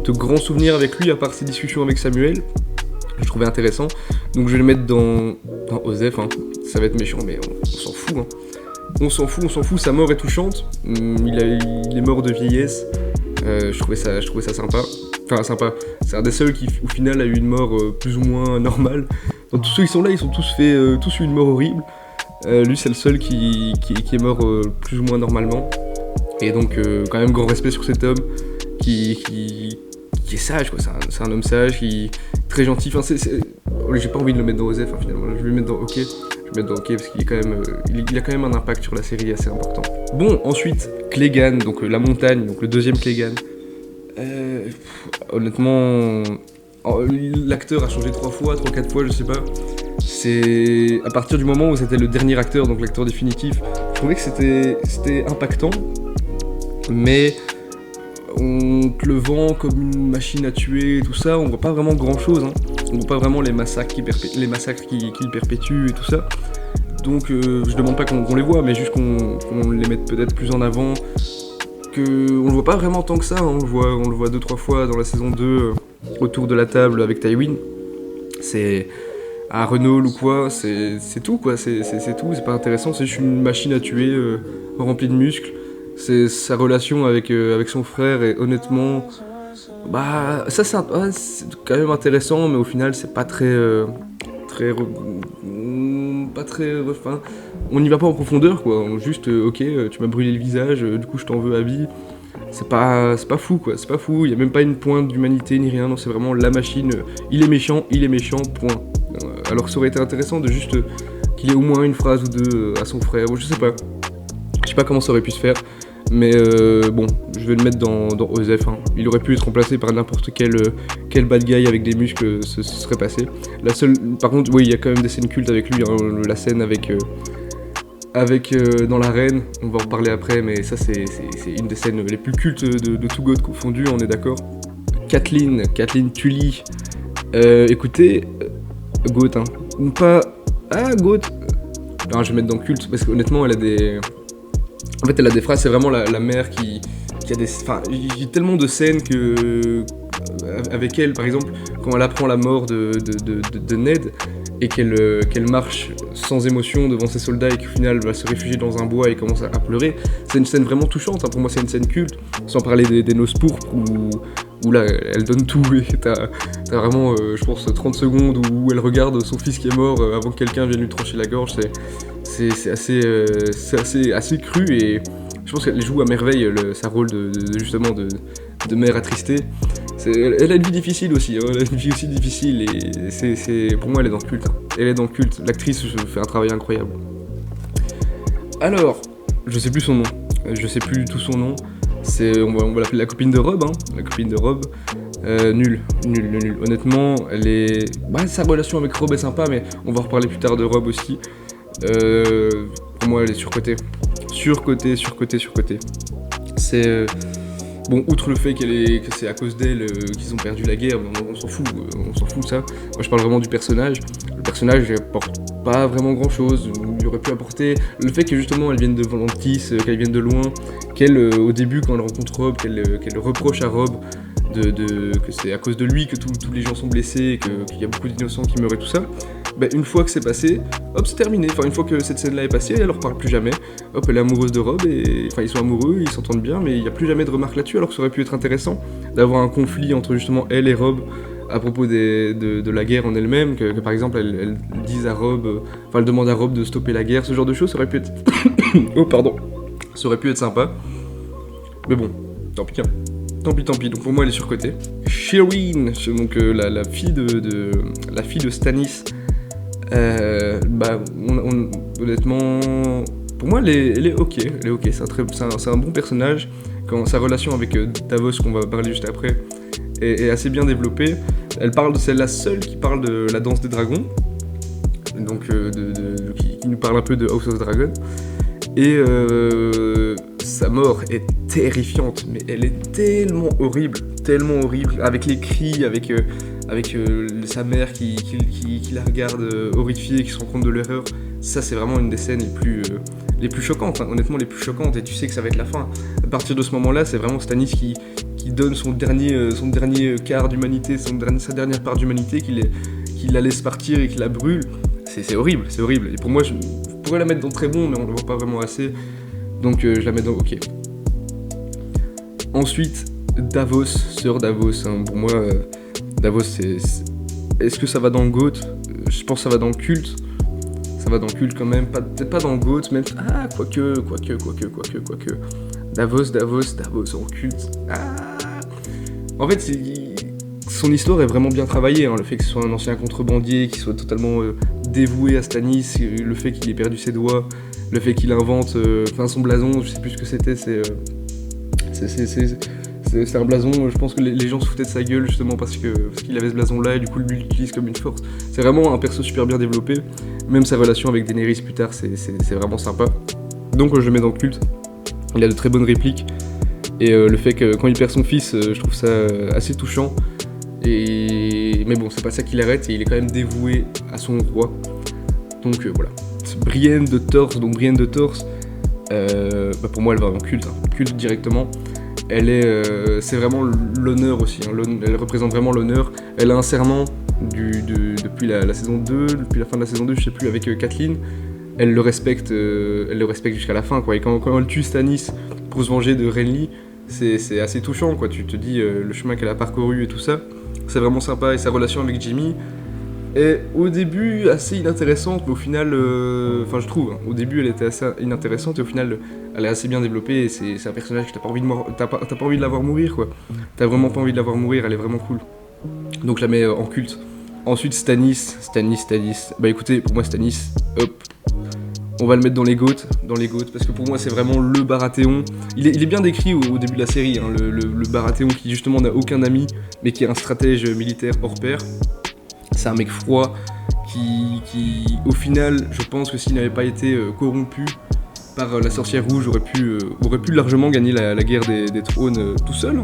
grands souvenirs avec lui, à part ses discussions avec Samuel, que je trouvais intéressant. Donc je vais le mettre dans Osef, hein. Ça va être méchant, mais on s'en fout, hein. On s'en fout, sa mort est touchante, il est mort de vieillesse, je trouvais ça sympa. Enfin sympa, c'est un des seuls qui au final a eu une mort plus ou moins normale. Dans tous ceux qui sont là, ils ont tous eu une mort horrible. Lui c'est le seul qui est mort plus ou moins normalement. Et donc quand même grand respect sur cet homme qui est sage quoi, c'est un homme sage, qui est très gentil. Enfin j'ai pas envie de le mettre dans Osef, hein, finalement, je vais le mettre dans OK. Parce qu'il est quand même, il a quand même un impact sur la série assez important. Bon, ensuite, Clegane, donc la montagne, donc le deuxième Clegane. Honnêtement, l'acteur a changé 3 fois, 4 fois, je sais pas. C'est à partir du moment où c'était le dernier acteur, donc l'acteur définitif, je trouvais que c'était impactant, mais on te le vend comme une machine à tuer et tout ça, on voit pas vraiment grand chose, hein. On voit pas vraiment les massacres qu'il perpétue et tout ça. Donc je demande pas qu'on les voit, mais juste qu'on les mette peut-être plus en avant. On le voit pas vraiment tant que ça, hein. On le voit 2-3 fois dans la saison 2 autour de la table avec Tywin. C'est à Renault ou quoi, c'est tout quoi, c'est tout, c'est pas intéressant, c'est juste une machine à tuer remplie de muscles. C'est sa relation avec son frère, et honnêtement, ça c'est quand même intéressant, mais au final c'est pas enfin, on n'y va pas en profondeur quoi, juste OK, tu m'as brûlé le visage, du coup je t'en veux à vie. C'est pas fou quoi, c'est pas fou, il y a même pas une pointe d'humanité ni rien, non, c'est vraiment la machine, il est méchant, point. Alors ça aurait été intéressant de juste qu'il ait au moins une phrase ou deux à son frère, ou je sais pas comment ça aurait pu se faire. Mais bon, je vais le mettre dans Osef, hein. Il aurait pu être remplacé par n'importe quel bad guy avec des muscles, ce serait passé. La seule, par contre, oui, il y a quand même des scènes cultes avec lui, hein. La scène avec dans l'arène, on va en reparler après, mais ça c'est une des scènes les plus cultes de tout God confondu, on est d'accord. Catelyn Tully, écoutez, Goat, hein. Goat. Non, je vais mettre dans culte, parce qu'honnêtement, elle a des phrases, c'est vraiment la mère qui a des... Enfin, j'ai tellement de scènes avec elle, par exemple, quand elle apprend la mort de Ned, et qu'elle marche sans émotion devant ses soldats, et qu'au final va se réfugier dans un bois et commence à pleurer, c'est une scène vraiment touchante, hein. Pour moi c'est une scène culte, sans parler des noces pourpres, où là, elle donne tout, et t'as vraiment, je pense, 30 secondes où elle regarde son fils qui est mort avant que quelqu'un vienne lui trancher la gorge. C'est assez cru, et je pense qu'elle joue à merveille sa rôle justement de mère attristée. Elle a une vie difficile aussi, hein, elle a une vie aussi difficile, et pour moi elle est dans le culte, hein. Elle est dans le culte, l'actrice fait un travail incroyable. Alors, je sais plus son nom, je sais plus du tout son nom. On va l'appeler la copine de Robb, hein, la copine de Robb. Nul. Honnêtement, sa relation avec Robb est sympa, mais on va reparler plus tard de Robb aussi. Pour moi, elle est surcotée. C'est... Bon, outre le fait que c'est à cause d'elle qu'ils ont perdu la guerre, on s'en fout de ça. Moi, je parle vraiment du personnage. Le personnage apporte pas vraiment grand-chose. Il aurait pu apporter le fait que justement elle vienne de Volantis, qu'elle vienne de loin, qu'elle, au début, quand elle rencontre Robb, qu'elle reproche à Robb que c'est à cause de lui que tous les gens sont blessés, qu'il y a beaucoup d'innocents qui meurent et tout ça. Une fois que c'est passé, hop, c'est terminé. Enfin, une fois que cette scène-là est passée, elle leur parle plus jamais. Hop, elle est amoureuse de Robb, et enfin, ils sont amoureux, ils s'entendent bien, mais il n'y a plus jamais de remarques là-dessus, alors que ça aurait pu être intéressant d'avoir un conflit entre justement elle et Robb à propos de la guerre en elle-même, que par exemple, elle dise à Robb, elle demande à Robb de stopper la guerre, ce genre de choses, ça aurait pu être... oh, pardon. Ça aurait pu être sympa. Mais bon, tant pis, hein. Tant pis, donc pour moi elle est surcotée. Shireen, donc la fille la fille de Stannis, bah honnêtement, pour moi elle est ok, c'est un bon personnage. Quand sa relation avec Davos, qu'on va parler juste après, est assez bien développée. C'est la seule qui parle de la danse des dragons, donc qui nous parle un peu de House of Dragon. Et sa mort est terrifiante, mais elle est tellement horrible, avec les cris, avec sa mère qui la regarde horrifiée, qui se rend compte de l'erreur. Ça, c'est vraiment une des scènes les plus choquantes, hein, honnêtement les plus choquantes, et tu sais que ça va être la fin. À partir de ce moment-là, c'est vraiment Stannis qui donne son dernier quart d'humanité, sa dernière part d'humanité, qui la laisse partir et qui la brûle. C'est horrible. Et pour moi, je pourrais la mettre dans très bon, mais on le voit pas vraiment assez. Donc je la mets dans ok. Ensuite, Sœur Davos. Hein. Pour moi, Davos, est-ce que ça va dans le GOAT ? Je pense que ça va dans le culte. Ça va dans le culte quand même. Peut-être pas dans le GOAT, même. Ah, quoique. Davos en culte. Ah. En fait, son histoire est vraiment bien travaillée. Hein. Le fait que ce soit un ancien contrebandier, qu'il soit totalement dévoué à Stannis, le fait qu'il ait perdu ses doigts, le fait qu'il invente son blason, je sais plus ce que c'était, c'est un blason, je pense que les gens se foutaient de sa gueule justement parce qu'il avait ce blason là et du coup lui l'utilise comme une force. C'est vraiment un perso super bien développé, même sa relation avec Daenerys plus tard c'est vraiment sympa. Donc je le mets dans le culte, il a de très bonnes répliques et le fait que quand il perd son fils, je trouve ça assez touchant. Mais bon, c'est pas ça qui l'arrête et il est quand même dévoué à son roi. Donc voilà. Brienne de Torse, pour moi elle va en culte, hein. Culte directement. C'est vraiment l'honneur aussi, hein. Elle représente vraiment l'honneur. Elle a un serment depuis la saison 2, depuis la fin de la saison 2, je sais plus, avec Catelyn. Elle le respecte jusqu'à la fin, quoi. Et quand elle tue Stannis pour se venger de Renly, c'est assez touchant, quoi. Tu te dis le chemin qu'elle a parcouru et tout ça. C'est vraiment sympa, et sa relation avec Jaime est au début assez inintéressante, mais au final, je trouve, hein, au début elle était assez inintéressante, et au final elle est assez bien développée, et c'est un personnage que t'as pas envie de la voir mourir, quoi. T'as vraiment pas envie de la voir mourir, elle est vraiment cool. Donc je la mets en culte. Ensuite Stannis. Bah écoutez, pour moi Stannis, hop, on va le mettre dans les GOAT, parce que pour moi c'est vraiment le Baratheon. Il est bien décrit au début de la série, hein, le Baratheon qui justement n'a aucun ami, mais qui est un stratège militaire hors pair. C'est un mec froid qui au final, je pense que s'il n'avait pas été corrompu par la sorcière rouge, aurait pu largement gagner la guerre des trônes tout seul. Hein.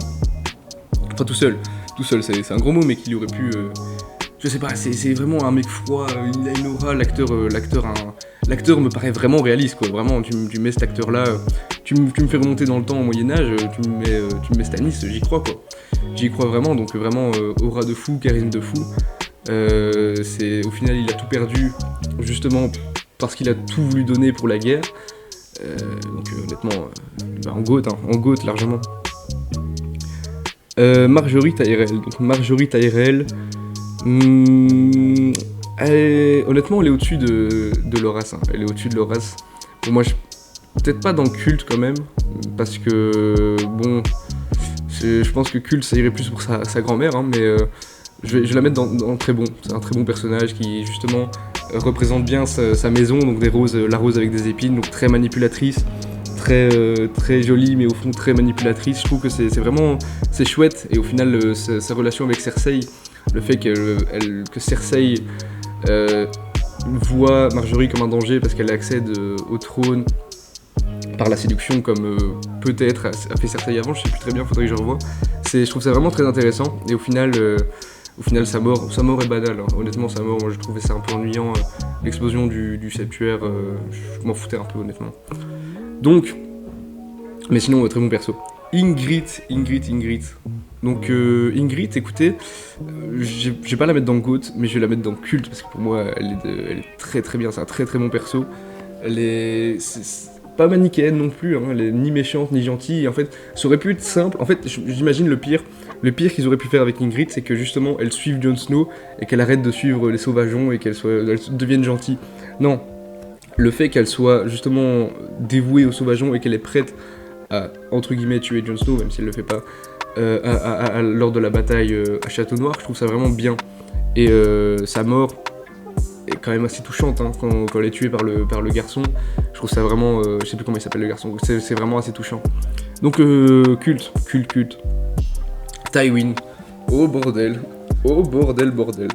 Enfin tout seul, c'est un gros mot, mais qu'il aurait pu... je sais pas, c'est vraiment un mec froid, il a une aura, l'acteur me paraît vraiment réaliste, quoi. Vraiment, tu mets cet acteur-là, tu me fais remonter dans le temps au Moyen-Âge, tu me mets Stannis, j'y crois, quoi. J'y crois vraiment, donc vraiment aura de fou, charisme de fou. Au final, il a tout perdu, justement parce qu'il a tout voulu donner pour la guerre. Donc honnêtement, en GOAT largement. Marjorie Tyrell. Honnêtement, elle est au-dessus de Loras. Hein. Elle est au-dessus de Loras. Pour moi, peut-être pas dans le culte quand même, parce que bon, je pense que culte ça irait plus pour sa grand-mère, hein, mais je vais la mettre dans très bon. C'est un très bon personnage qui justement représente bien sa maison, donc la rose avec des épines, donc très manipulatrice, très jolie, mais au fond très manipulatrice. Je trouve que c'est chouette, et au final sa relation avec Cersei, le fait que Cersei voit Marjorie comme un danger parce qu'elle accède au trône par la séduction, comme peut-être a fait Cersei avant, je sais plus très bien, faudrait que je revoie. Je trouve ça vraiment très intéressant, et au final sa mort est banale, hein. Honnêtement sa mort, moi je trouvais ça un peu ennuyant, l'explosion du septuaire, je m'en foutais un peu honnêtement. Donc, mais sinon très bon perso. Ingrid. Donc Ingrid, écoutez, je vais pas la mettre dans le GOAT, mais je vais la mettre dans le culte, parce que pour moi elle est très très bien, c'est un très très bon perso. C'est pas manichéenne non plus, hein, elle est ni méchante ni gentille, et en fait ça aurait pu être simple. En fait j'imagine le pire qu'ils auraient pu faire avec Ingrid, c'est que justement elle suive Jon Snow et qu'elle arrête de suivre les sauvageons et qu'elle devienne gentille. Non, le fait qu'elle soit justement dévouée aux sauvageons et qu'elle est prête à, entre guillemets, tuer Jon Snow, même s'il le fait pas, lors de la bataille à Château Noir. Je trouve ça vraiment bien. Et sa mort est quand même assez touchante, hein, quand elle est tuée par le garçon. Je trouve ça vraiment... je sais plus comment il s'appelle le garçon, c'est vraiment assez touchant. Donc culte. Tywin. Oh bordel.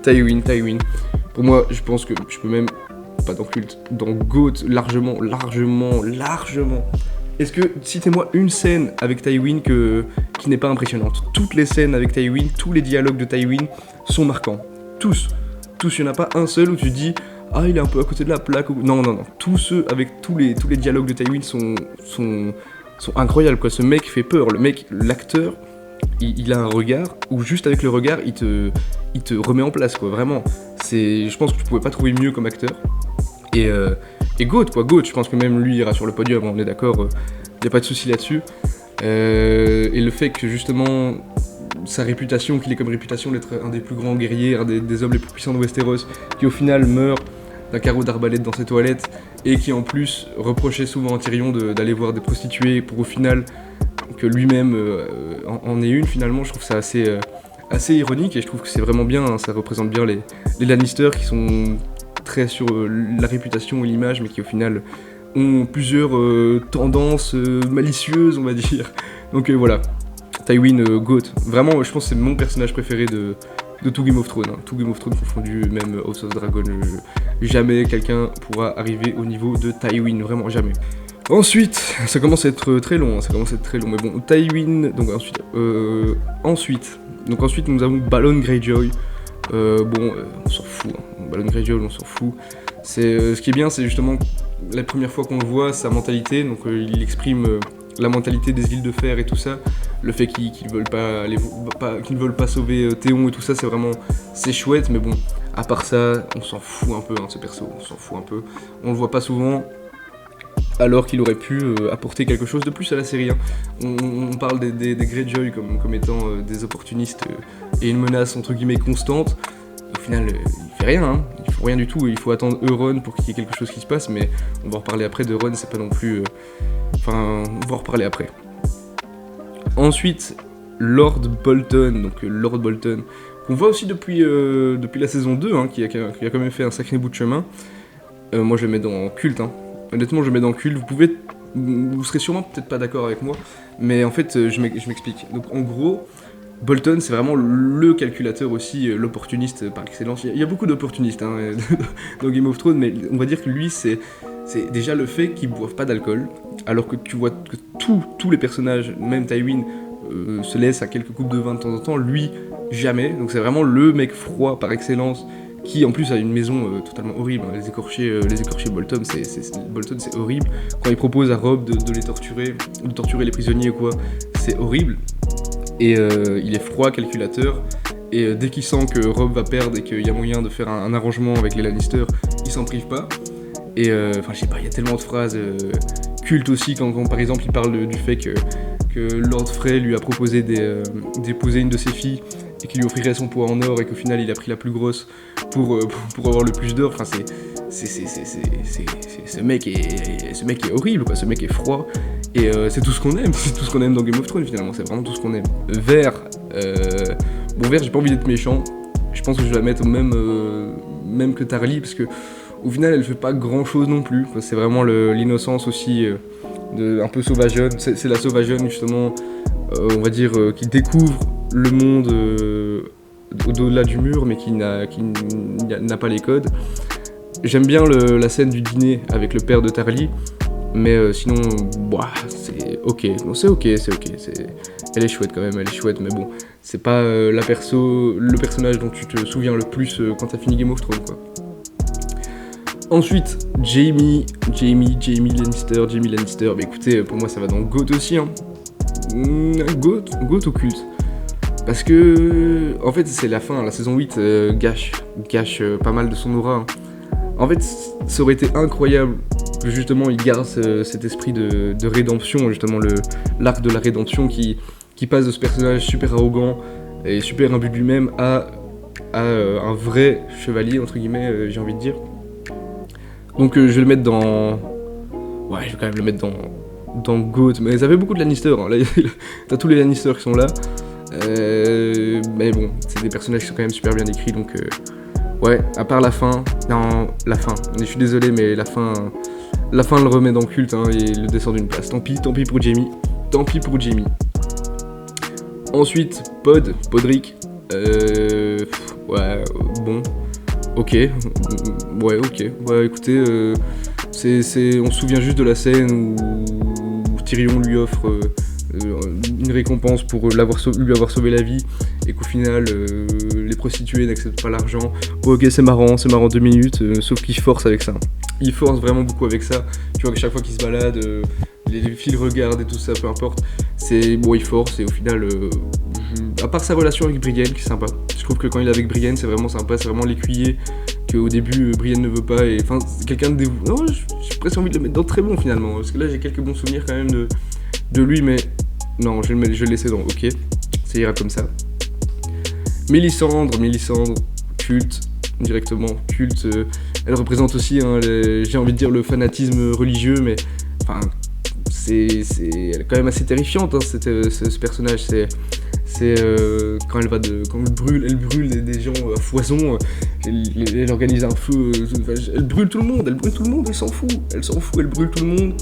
Tywin. Pour moi, je pense que je peux même... Pas dans culte, dans GOAT, largement. Est-ce que, citez-moi une scène avec Tywin qui n'est pas impressionnante. Toutes les scènes avec Tywin, tous les dialogues de Tywin sont marquants. Tous, il n'y en a pas un seul où tu dis « Ah, il est un peu à côté de la plaque » ou... Non. Tous ceux avec tous les dialogues de Tywin sont incroyables, quoi. Ce mec fait peur. L'acteur, il a un regard où juste avec le regard, il te remet en place, quoi. Vraiment. Je pense que tu pouvais pas trouver mieux comme acteur. Et GOAT, je pense que même lui ira sur le podium, on est d'accord, y a pas de souci là-dessus. Et le fait que justement, sa réputation, qu'il ait comme réputation d'être un des plus grands guerriers, un des hommes les plus puissants de Westeros, qui au final meurt d'un carreau d'arbalète dans ses toilettes, et qui en plus reprochait souvent à Tyrion d'aller voir des prostituées pour au final que lui-même en ait une finalement, je trouve ça assez ironique, et je trouve que c'est vraiment bien, hein, ça représente bien les Lannister qui sont très sur la réputation et l'image, mais qui au final ont plusieurs tendances malicieuses, on va dire. Donc voilà, Tywin, GOAT. Vraiment, je pense que c'est mon personnage préféré de tout Game of Thrones. Hein. Tout Game of Thrones confondu, même House of Dragon. Jamais quelqu'un pourra arriver au niveau de Tywin, vraiment jamais. Ensuite, ça commence à être très long, mais bon, Tywin, donc ensuite, nous avons Balon Greyjoy. On s'en fout, hein. Balon Greyjoy, on s'en fout. Ce qui est bien, c'est justement la première fois qu'on le voit, sa mentalité. Donc il exprime la mentalité des îles de fer et tout ça. Le fait qu'ils ne veulent pas sauver Théon et tout ça, c'est chouette. Mais bon, à part ça, on s'en fout un peu, hein, ce perso. On s'en fout un peu. On le voit pas souvent. Alors qu'il aurait pu apporter quelque chose de plus à la série. Hein. On parle des Greyjoy comme étant des opportunistes et une menace entre guillemets constante. Au final, il fait rien, hein. Il faut rien du tout. Il faut attendre Euron pour qu'il y ait quelque chose qui se passe, mais on va en reparler après. D'Euron, c'est pas non plus. On va en reparler après. Ensuite, Lord Bolton, qu'on voit aussi depuis la saison 2, hein, qui a quand même fait un sacré bout de chemin. Moi, je le mets dans culte, hein. Honnêtement, je le mets dans culte. Vous serez sûrement peut-être pas d'accord avec moi, mais en fait, je m'explique. Donc, en gros, Bolton, c'est vraiment le calculateur aussi, l'opportuniste par excellence. Il y a beaucoup d'opportunistes hein, dans Game of Thrones, mais on va dire que lui, c'est déjà le fait qu'ils boivent pas d'alcool, alors que tu vois que tous les personnages, même Tywin, se laissent à quelques coupes de vin de temps en temps. Lui, jamais. Donc, c'est vraiment le mec froid par excellence. Qui en plus a une maison totalement horrible, hein. Les écorchés Bolton, c'est horrible. Quand il propose à Robb de les torturer, de torturer les prisonniers ou quoi, c'est horrible. Et il est froid, calculateur, et dès qu'il sent que Robb va perdre et qu'il y a moyen de faire un arrangement avec les Lannister, il s'en prive pas. Et je sais pas, il y a tellement de phrases cultes aussi, quand par exemple il parle du fait que Lord Frey lui a proposé d'épouser une de ses filles, et qu'il lui offrirait son poids en or, et qu'au final il a pris la plus grosse pour avoir le plus d'or. Enfin, ce mec est horrible, quoi. Ce mec est froid, et c'est tout ce qu'on aime. C'est tout ce qu'on aime dans Game of Thrones, finalement. C'est vraiment tout ce qu'on aime. Vert, j'ai pas envie d'être méchant. Je pense que je vais la mettre au même que Tarly, parce que au final elle fait pas grand chose non plus, quoi. C'est vraiment l'innocence aussi, un peu sauvageonne. C'est la sauvageonne justement, on va dire, qui découvre le monde au-delà du mur, mais qui n'a pas les codes. J'aime bien la scène du dîner avec le père de Tarly, mais sinon, c'est ok. Non, c'est ok. Elle est chouette quand même, mais bon, c'est pas le personnage dont tu te souviens le plus quand t'as fini Game of Thrones, quoi. Ensuite, Jaime Lannister. Bah écoutez, pour moi ça va dans GOAT aussi, hein. GOAT au culte. Parce que, en fait, c'est la fin, la saison 8 gâche pas mal de son aura. Hein. En fait, ça aurait été incroyable que justement il garde cet esprit de rédemption, justement l'arc de la rédemption qui passe de ce personnage super arrogant et super imbu de lui-même à un vrai chevalier, entre guillemets, j'ai envie de dire. Donc je vais le mettre dans... Ouais, je vais quand même le mettre dans GOAT, mais ça fait beaucoup de Lannister, hein. Là, t'as tous les Lannister qui sont là. Mais bon, c'est des personnages qui sont quand même super bien écrits, donc ouais, à part la fin, non, la fin, je suis désolé, mais la fin le remet dans le culte, hein, et le descend d'une place. Tant pis pour Jaime, tant pis pour Jaime. Ensuite, Podrick, ouais, bon, ok, ouais, ok, ouais, écoutez, on se souvient juste de la scène où Tyrion lui offre une récompense pour lui avoir sauvé la vie, et qu'au final, les prostituées n'acceptent pas l'argent. Oh, ok, c'est marrant 2 minutes, sauf qu'il force avec ça. Il force vraiment beaucoup avec ça. Tu vois que chaque fois qu'il se balade, les fils regardent et tout ça, peu importe. C'est bon, il force, et au final, à part sa relation avec Brienne, qui est sympa. Je trouve que quand il est avec Brienne, c'est vraiment sympa, c'est vraiment l'écuyer qu'au début Brienne ne veut pas, et enfin, c'est quelqu'un de dévoué. Non, j'ai presque envie de le mettre dans très bon finalement, parce que là j'ai quelques bons souvenirs quand même de lui, mais non, je vais le laisser dans ok, ça ira comme ça. Mélisandre, culte, directement, culte. Elle représente aussi, hein, j'ai envie de dire, le fanatisme religieux, mais enfin, elle est quand même assez terrifiante, hein, ce personnage. C'est quand elle brûle des gens à foison, elle organise un feu, elle brûle tout le monde, elle s'en fout, elle brûle tout le monde.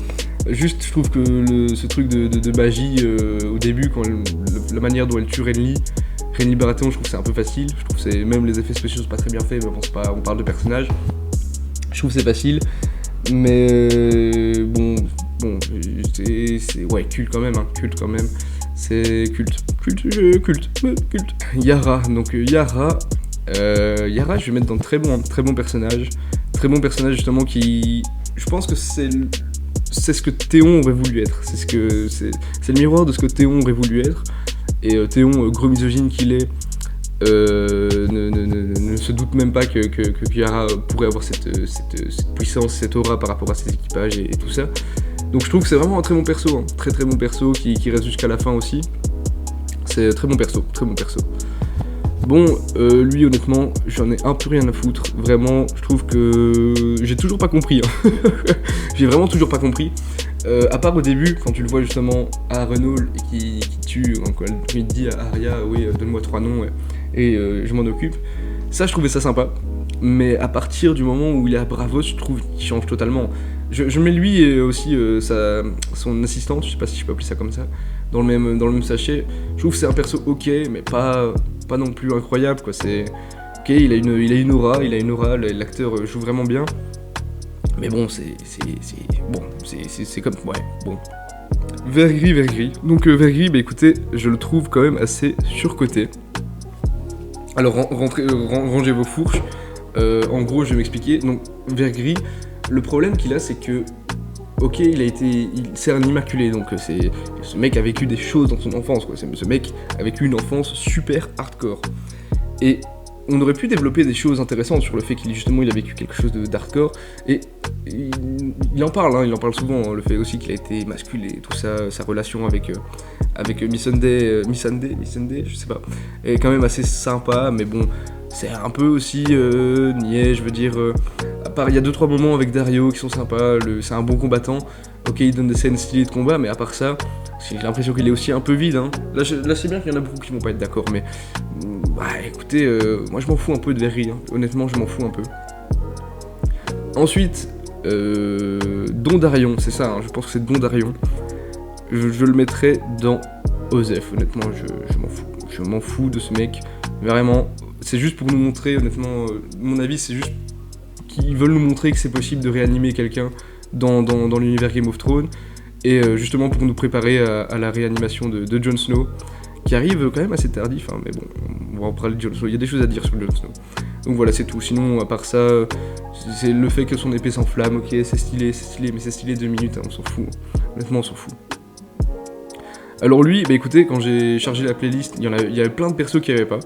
Juste, je trouve que ce truc de magie au début, la manière dont elle tue Renly Baratheon, je trouve que c'est un peu facile. Je trouve que même les effets spéciaux sont pas très bien faits, mais bon, on parle de personnages. Je trouve que c'est facile, mais bon, c'est ouais, culte quand même, hein, culte quand même. C'est culte. Yara, donc Yara, je vais mettre dans très bon personnage justement, qui, je pense que c'est ce que Théon aurait voulu être. C'est le miroir de ce que Théon aurait voulu être. Et Théon, gros misogyne qu'il est, ne se doute même pas que Yara pourrait avoir cette puissance, cette aura par rapport à ses équipages et tout ça. Donc je trouve que c'est vraiment un très bon perso, hein. Très bon perso qui reste jusqu'à la fin aussi. C'est très bon perso. Bon, lui honnêtement, j'en ai un peu rien à foutre. Vraiment, je trouve que j'ai toujours pas compris, hein. J'ai vraiment toujours pas compris. À part au début, quand tu le vois justement à Renault et qui tue, quand il dit à Arya, oui, donne-moi 3 noms, ouais, et je m'en occupe. Ça, je trouvais ça sympa. Mais à partir du moment où il est à Braavos, je trouve qu'il change totalement. Je mets lui et aussi son assistante, je sais pas si je peux appeler ça comme ça, dans le même sachet. Je trouve que c'est un perso ok, mais pas non plus incroyable, quoi. C'est ok, il a une aura, l'acteur joue vraiment bien. Mais bon, c'est comme, ouais, bon. Vert gris. Donc vert gris, bah écoutez, je le trouve quand même assez surcoté. Alors rangez vos fourches. En gros, je vais m'expliquer. Donc vert gris, le problème qu'il a, c'est que ok, c'est un immaculé, donc ce mec a vécu des choses dans son enfance, quoi. Ce mec a vécu une enfance super hardcore. Et on aurait pu développer des choses intéressantes sur le fait qu'il a vécu quelque chose d'hardcore, et il en parle, hein, il en parle souvent, hein, le fait aussi qu'il a été masculé et tout ça, sa relation avec Missandei, je sais pas, est quand même assez sympa, mais bon, c'est un peu aussi niais, je veux dire, à part il y a 2-3 moments avec Daario qui sont sympas, c'est un bon combattant, ok, il donne des scènes stylées de combat, mais à part ça, j'ai l'impression qu'il est aussi un peu vide, hein. Là c'est bien qu'il y en a beaucoup qui vont pas être d'accord, mais bah écoutez, moi je m'en fous un peu de Verri, hein. Honnêtement je m'en fous un peu. Ensuite, Dondarrion, c'est ça, hein, je pense que c'est Dondarrion. Je le mettrais dans Osef, honnêtement je m'en fous de ce mec, vraiment. C'est juste pour nous montrer, honnêtement, mon avis c'est juste qu'ils veulent nous montrer que c'est possible de réanimer quelqu'un dans l'univers Game of Thrones, et justement pour nous préparer à la réanimation de Jon Snow, qui arrive quand même assez tardif, hein, mais bon, on va en parler de Jon Snow, il y a des choses à dire sur Jon Snow. Donc voilà, c'est tout. Sinon, à part ça, c'est le fait que son épée s'enflamme, ok, c'est stylé, mais c'est stylé 2 minutes, hein, on s'en fout. Honnêtement, on s'en fout. Alors lui, bah écoutez, quand j'ai chargé la playlist, il y avait plein de persos qui n'y avaient pas.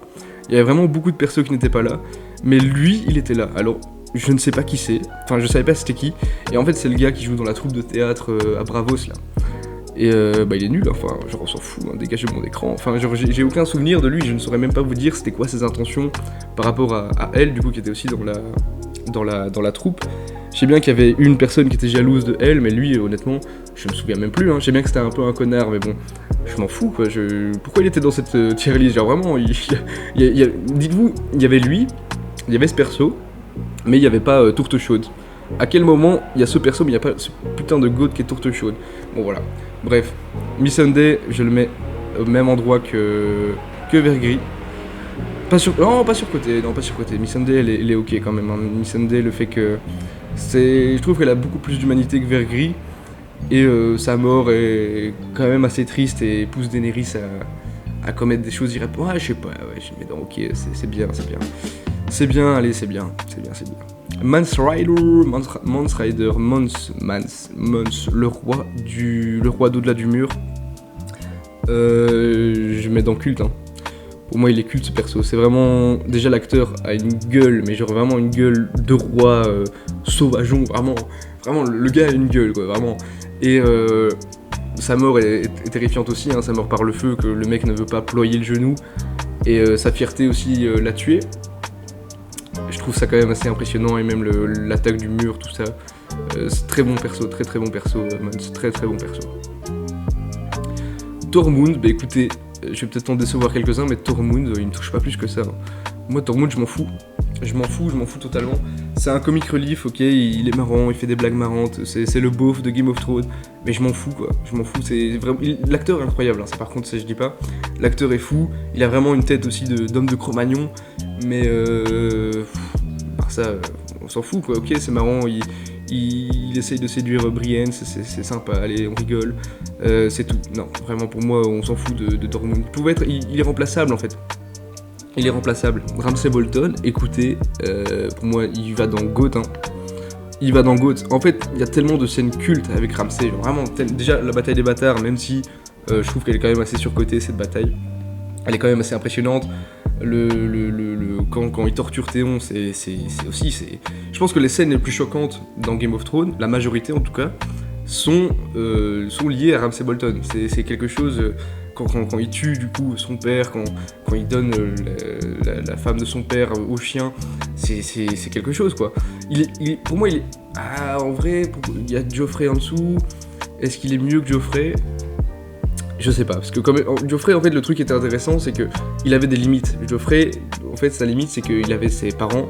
Il y avait vraiment beaucoup de persos qui n'étaient pas là, mais lui, il était là. Alors, je ne sais pas qui c'est, enfin je savais pas c'était qui, et en fait c'est le gars qui joue dans la troupe de théâtre à Braavos là. Et bah il est nul, enfin genre on s'en fout, hein, dégagez mon écran, enfin genre j'ai aucun souvenir de lui, je ne saurais même pas vous dire c'était quoi ses intentions par rapport à elle du coup qui était aussi dans la troupe. Je sais bien qu'il y avait une personne qui était jalouse de elle, mais lui, honnêtement, je me souviens même plus. Je sais bien que c'était un peu un connard, mais bon, je m'en fous, quoi. Pourquoi il était dans cette tier list? Genre vraiment, dites-vous, il y avait lui, il y avait ce perso, mais il n'y avait pas Tourte Chaude. À quel moment il y a ce perso, mais il n'y a pas ce putain de goat qui est Tourte Chaude? Bon, voilà. Bref, Missandei, je le mets au même endroit que Vergris. Non, pas surcoté, Missandei, elle est ok quand même. Missandei, le fait que... Je trouve qu'elle a beaucoup plus d'humanité que Vergris. Et sa mort est quand même assez triste et pousse Daenerys à commettre des choses irréprochables. Ouais, je sais pas, ouais, mais non, ok, c'est bien. C'est bien, allez, c'est bien. Mance Rider, le roi d'au-delà du mur. Je mets dans culte, Pour moi, il est culte ce perso. C'est vraiment. Déjà, l'acteur a une gueule, mais genre vraiment une gueule de roi sauvageon. Vraiment, le gars a une gueule, quoi, vraiment. Et sa mort est terrifiante aussi. Sa mort par le feu, que le mec ne veut pas ployer le genou. Et sa fierté aussi l'a tué. Je trouve ça quand même assez impressionnant. Et même l'attaque du mur, tout ça. C'est très bon perso, très bon perso. Très bon perso. Tormund, bah écoutez. Je vais peut-être en décevoir quelques-uns, mais Tormund, il me touche pas plus que ça. Moi, Tormund, je m'en fous. Je m'en fous totalement. C'est un comic relief, ok, il est marrant, il fait des blagues marrantes, c'est le beauf de Game of Thrones, mais je m'en fous, quoi. C'est vraiment... L'acteur est incroyable, ça par contre, ça je dis pas. L'acteur est fou, il a vraiment une tête aussi d'homme de Cro-Magnon, mais par ça, on s'en fout, quoi. Ok, c'est marrant, il essaye de séduire Brienne, c'est sympa, allez, on rigole, c'est tout. Non, vraiment, pour moi, on s'en fout de Tormund. Il est remplaçable, en fait. Il est remplaçable. Ramsay Bolton, écoutez, pour moi, il va dans GOAT. Il va dans GOAT. En fait, il y a tellement de scènes cultes avec Ramsay. Genre vraiment, déjà, la bataille des bâtards, même si je trouve qu'elle est quand même assez surcotée, cette bataille. Elle est quand même assez impressionnante. Quand il torture Théon, c'est aussi... Je pense que les scènes les plus choquantes dans Game of Thrones, la majorité en tout cas, sont liées à Ramsay Bolton. C'est quelque chose... Quand il tue du coup son père, quand il donne la femme de son père au chien, c'est quelque chose, quoi. Pour moi, il est... en vrai, il y a Joffrey en dessous. Est-ce qu'il est mieux que Joffrey ? Je sais pas, parce que comme Joffrey, en fait, le truc qui était intéressant, c'est que il avait des limites. Joffrey, en fait, sa limite, c'est qu'il avait ses parents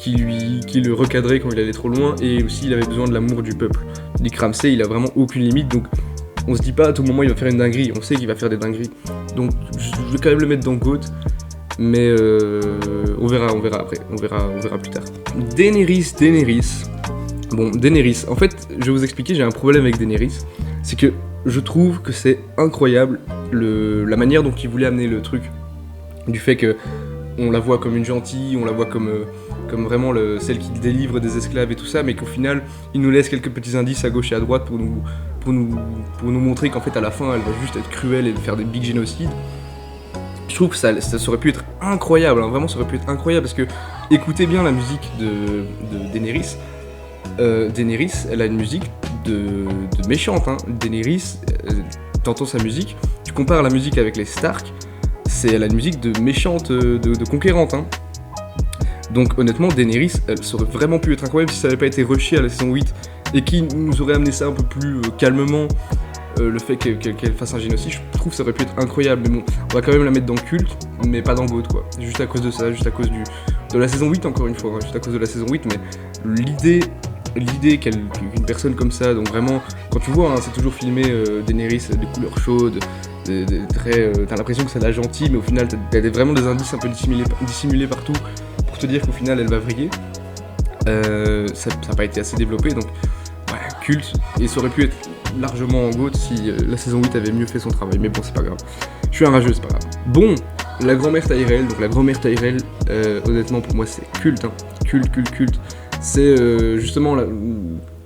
qui le recadraient quand il allait trop loin, et aussi il avait besoin de l'amour du peuple. Nick Ramsay, il a vraiment aucune limite, donc on se dit pas à tout moment il va faire une dinguerie, on sait qu'il va faire des dingueries. Donc je vais quand même le mettre dans GOAT, mais on verra après, on verra plus tard. Daenerys. Bon, Daenerys, en fait, je vais vous expliquer, j'ai un problème avec Daenerys, c'est que je trouve que c'est incroyable la manière dont il voulait amener le truc, du fait que on la voit comme une gentille, on la voit comme vraiment celle qui délivre des esclaves et tout ça, mais qu'au final, il nous laisse quelques petits indices à gauche et à droite pour nous montrer qu'en fait, à la fin, elle va juste être cruelle et faire des big génocides. Je trouve que ça aurait pu être incroyable, vraiment, ça aurait pu être incroyable, parce que, écoutez bien la musique de Daenerys. Daenerys, elle a une musique de méchante, Daenerys, t'entends sa musique, tu compares la musique avec les Stark, elle a une musique de méchante, de conquérante, Donc honnêtement, Daenerys, elle aurait vraiment pu être incroyable si ça n'avait pas été rushé à la saison 8 et qui nous aurait amené ça un peu plus calmement, le fait qu'elle fasse un génocide. Je trouve que ça aurait pu être incroyable, mais bon, on va quand même la mettre dans culte, mais pas dans GOAT, quoi. Juste à cause de ça, juste à cause de la saison 8 encore une fois, juste à cause de la saison 8, mais l'idée qu'une personne comme ça, donc vraiment, quand tu vois, c'est toujours filmé Daenerys de couleurs chaudes, t'as l'impression que c'est la gentille, mais au final t'as vraiment des indices un peu dissimulés partout pour te dire qu'au final elle va vriller. Ça n'a pas été assez développé, donc ouais, culte, et ça aurait pu être largement en GOAT si la saison 8 avait mieux fait son travail, mais bon, c'est pas grave. Je suis un rageux, c'est pas grave. Bon, la grand-mère Tyrell, honnêtement pour moi c'est culte, culte. C'est justement,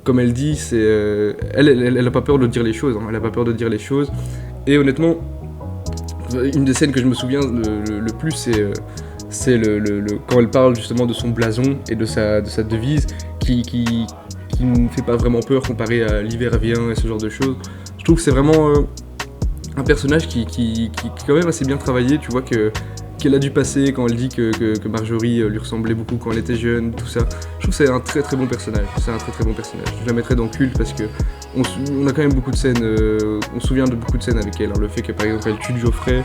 comme elle dit, elle a pas peur de dire les choses, et honnêtement, une des scènes que je me souviens le plus, c'est quand elle parle justement de son blason et de sa devise qui ne fait pas vraiment peur comparé à l'hiver vient et ce genre de choses. Je trouve que c'est vraiment un personnage qui est quand même assez bien travaillé. Tu vois que qu'elle a dû passer quand elle dit que Marjorie lui ressemblait beaucoup quand elle était jeune, tout ça. Je trouve que c'est un très très bon personnage. Je la mettrais dans Culte parce que on a quand même beaucoup de scènes, on se souvient de beaucoup de scènes avec elle. Hein. Le fait que par exemple elle tue Geoffrey,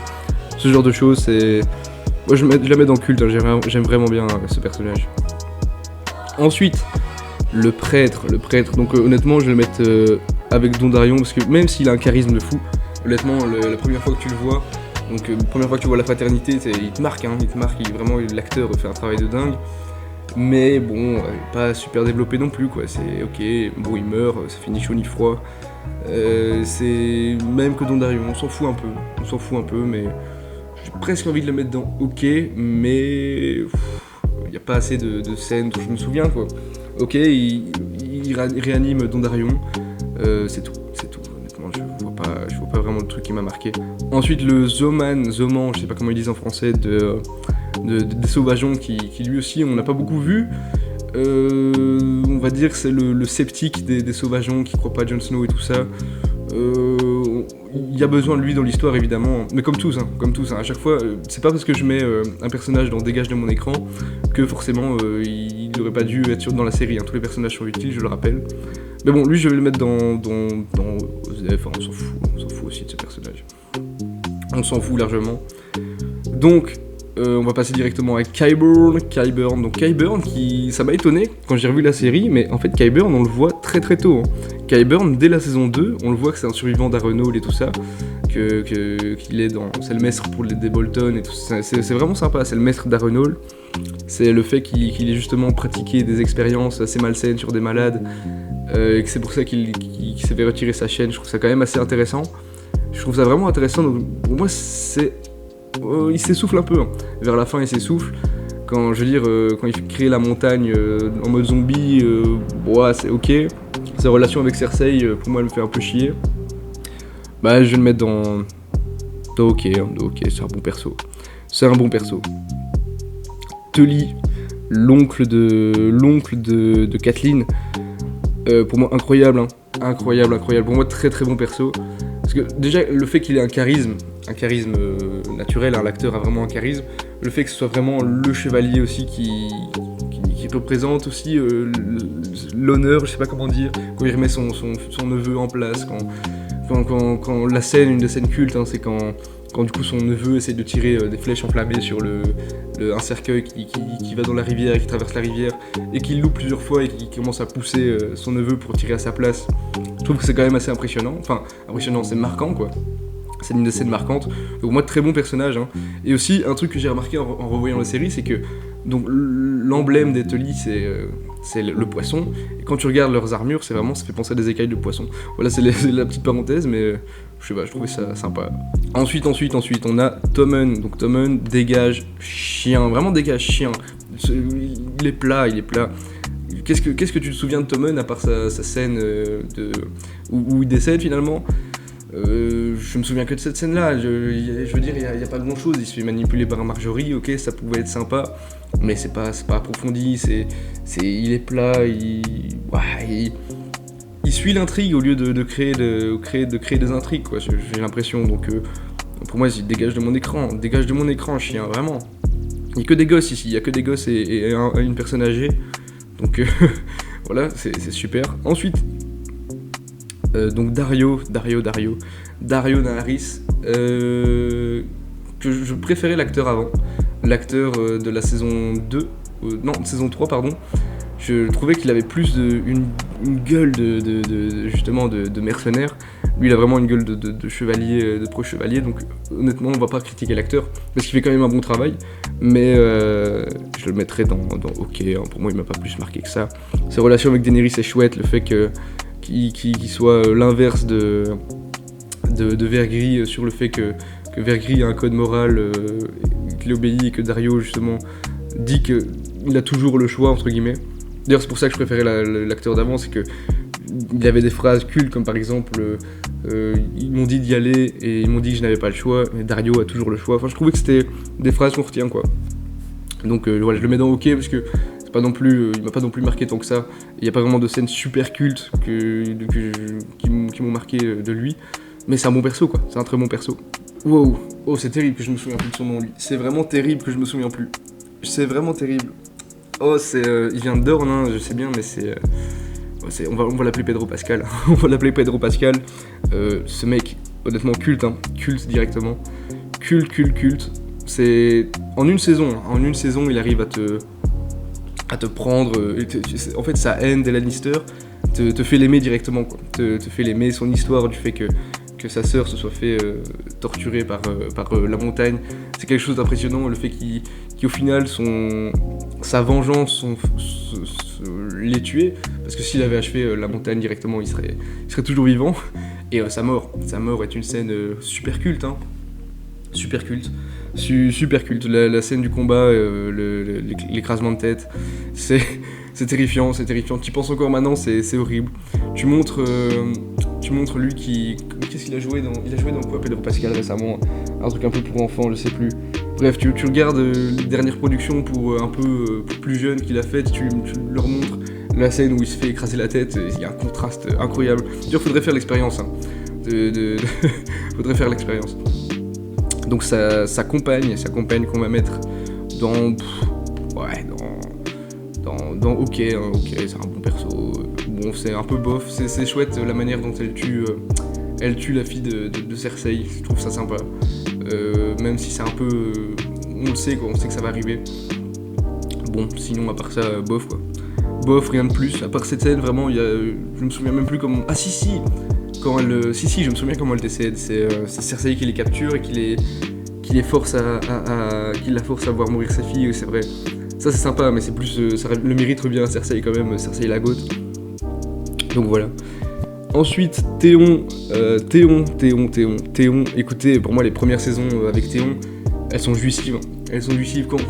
ce genre de choses, c'est... Moi je la mets dans Culte, hein. J'aime vraiment bien ce personnage. Ensuite, le prêtre. Donc honnêtement je vais le mettre avec Dondarrion parce que même s'il a un charisme de fou, honnêtement la première fois que tu le vois, donc la première fois que tu vois la fraternité, il te marque, vraiment l'acteur fait un travail de dingue. Mais bon, pas super développé non plus quoi, c'est ok, bon il meurt, ça finit chaud ni froid. C'est même que Dondarrion, on s'en fout un peu, mais j'ai presque envie de le mettre dans ok, mais il n'y a pas assez de scènes dont je me souviens quoi. Ok, il réanime Dondarrion, c'est tout. Honnêtement, je vois pas vraiment le truc qui m'a marqué. Ensuite, le Zoman, je sais pas comment ils disent en français, des Sauvageons, qui lui aussi, on n'a pas beaucoup vu. On va dire que c'est le sceptique des Sauvageons qui croit pas à Jon Snow et tout ça. Il y a besoin de lui dans l'histoire évidemment, mais comme tous, à chaque fois, c'est pas parce que je mets un personnage dans Dégage de mon écran que forcément il n'aurait pas dû être dans la série, tous les personnages sont utiles, je le rappelle. Mais bon, lui je vais le mettre dans Osef, on s'en fout aussi de ce personnage. On s'en fout largement. Donc, on va passer directement à Qyburn. Donc Qyburn, ça m'a étonné quand j'ai revu la série, mais en fait Qyburn on le voit très très tôt. Qyburn, dès la saison 2, on le voit que c'est un survivant d'Harrenhal et tout ça, qu'il est c'est le maître pour des Bolton et tout ça. C'est vraiment sympa, c'est le maître d'Harrenhal. C'est le fait qu'il ait justement pratiqué des expériences assez malsaines sur des malades, et que c'est pour ça qu'il s'est fait retirer sa chaîne. Je trouve ça quand même assez intéressant. Je trouve ça vraiment intéressant, donc pour moi il s'essouffle un peu, vers la fin il s'essouffle, quand il crée la montagne en mode zombie, c'est ok. Sa relation avec Cersei, pour moi elle me fait un peu chier. Je vais le mettre dans ok, c'est un bon perso. Tully, l'oncle de Catelyn, pour moi incroyable, pour moi très très bon perso. Parce que déjà le fait qu'il ait un charisme naturel, l'acteur a vraiment un charisme, le fait que ce soit vraiment le chevalier aussi qui représente aussi l'honneur, je sais pas comment dire, quand il remet son neveu en place, quand la scène, une des scènes cultes, c'est quand du coup son neveu essaie de tirer des flèches enflammées sur un cercueil qui va dans la rivière, qui traverse la rivière, et qu'il loupe plusieurs fois et qui commence à pousser son neveu pour tirer à sa place. Je trouve que c'est quand même assez impressionnant, c'est marquant quoi. C'est une des scènes marquantes. Donc moi, très bon personnage. Et aussi, un truc que j'ai remarqué en revoyant la série, c'est que donc l'emblème des Tully, c'est le poisson. Et quand tu regardes leurs armures, ça fait penser à des écailles de poisson. Voilà, c'est la petite parenthèse, mais je sais pas, je trouvais ça sympa. Ensuite, on a Tommen. Donc Tommen, dégage chien. Vraiment dégage chien. Il est plat. Qu'est-ce que tu te souviens de Tommen, à part sa scène où il décède finalement? Je me souviens que de cette scène-là. Je veux dire, il y a pas grand-chose. Il se fait manipuler par Marjorie, ok, ça pouvait être sympa, mais c'est pas approfondi. Il est plat. Il suit l'intrigue au lieu de créer des intrigues, quoi. J'ai l'impression. Donc, pour moi, il dégage de mon écran, chien, vraiment. Il y a que des gosses ici. Il y a que des gosses et une personne âgée. Donc, voilà, c'est super. Ensuite. Donc Daario Naharis, que je préférais l'acteur avant, l'acteur de la saison 2, saison 3 pardon. Je trouvais qu'il avait plus une gueule de mercenaire. Lui il a vraiment une gueule de chevalier, de pro-chevalier, donc honnêtement on va pas critiquer l'acteur, parce qu'il fait quand même un bon travail, mais je le mettrais dans ok, pour moi il m'a pas plus marqué que ça. Ses relations avec Daenerys est chouette, le fait qu'il soit l'inverse de Vergris, sur le fait que Vergris a un code moral, qu'il obéit, et que Daario justement dit qu'il a toujours le choix entre guillemets. D'ailleurs c'est pour ça que je préférais l'acteur d'avant, c'est que il avait des phrases cultes comme par exemple ils m'ont dit d'y aller et ils m'ont dit que je n'avais pas le choix, mais Daario a toujours le choix. Enfin je trouvais que c'était des phrases qu'on retient quoi. Donc voilà, je le mets dans ok parce que il m'a pas non plus marqué tant que ça. Il n'y a pas vraiment de scènes super cultes qui m'ont marqué de lui. Mais c'est un bon perso quoi, c'est un très bon perso. Wow, Oh, c'est terrible que je me souviens plus de son nom, lui. C'est vraiment terrible que je me souviens plus. C'est vraiment terrible. Oh, il vient de Dorne, hein, je sais bien, mais on va l'appeler Pedro Pascal. On va l'appeler Pedro Pascal. Ce mec, honnêtement, culte, hein. Culte directement. Culte. C'est... En une saison, il arrive à te prendre... en fait, sa haine des Lannister te fait l'aimer directement, quoi. Te fait l'aimer, son histoire du fait que sa sœur se soit fait torturer par la montagne. C'est quelque chose d'impressionnant, le fait qu'au final, sa vengeance l'ait tué, parce que s'il avait achevé la montagne directement, il serait toujours vivant. Et sa mort est une scène super culte, hein. Super culte. Super culte. La scène du combat, l'écrasement de tête, c'est terrifiant. Tu y penses encore maintenant, c'est horrible. Tu montres lui qui... Qu'est-ce qu'il a joué dans... Il a joué dans quoi, Pedro Pascal, récemment? Un truc un peu pour enfants, je sais plus. Bref, tu regardes les dernières productions pour un peu plus jeunes qu'il a faites, tu leur montres la scène où il se fait écraser la tête, il y a un contraste incroyable. D'ailleurs, faudrait faire l'expérience, hein. Faudrait faire l'expérience. Donc sa compagne qu'on va mettre dans OK, hein, OK, c'est un bon perso. Bon, c'est un peu bof, c'est chouette la manière dont elle tue la fille de Cersei, je trouve ça sympa. Même si c'est un peu... on le sait, quoi, on sait que ça va arriver. Bon, sinon, à part ça, bof, quoi. Bof, rien de plus. À part cette scène, vraiment, je me souviens même plus comment... Ah si, quand elle... Si, je me souviens comment elle décède. C'est Cersei qui les capture et qui la force à voir mourir sa fille, c'est vrai. Ça, c'est sympa, mais c'est plus... le mérite revient à Cersei, quand même. Cersei la gote. Donc, voilà. Ensuite, Théon, écoutez, pour moi, les premières saisons avec Théon, elles sont jouissives. Quand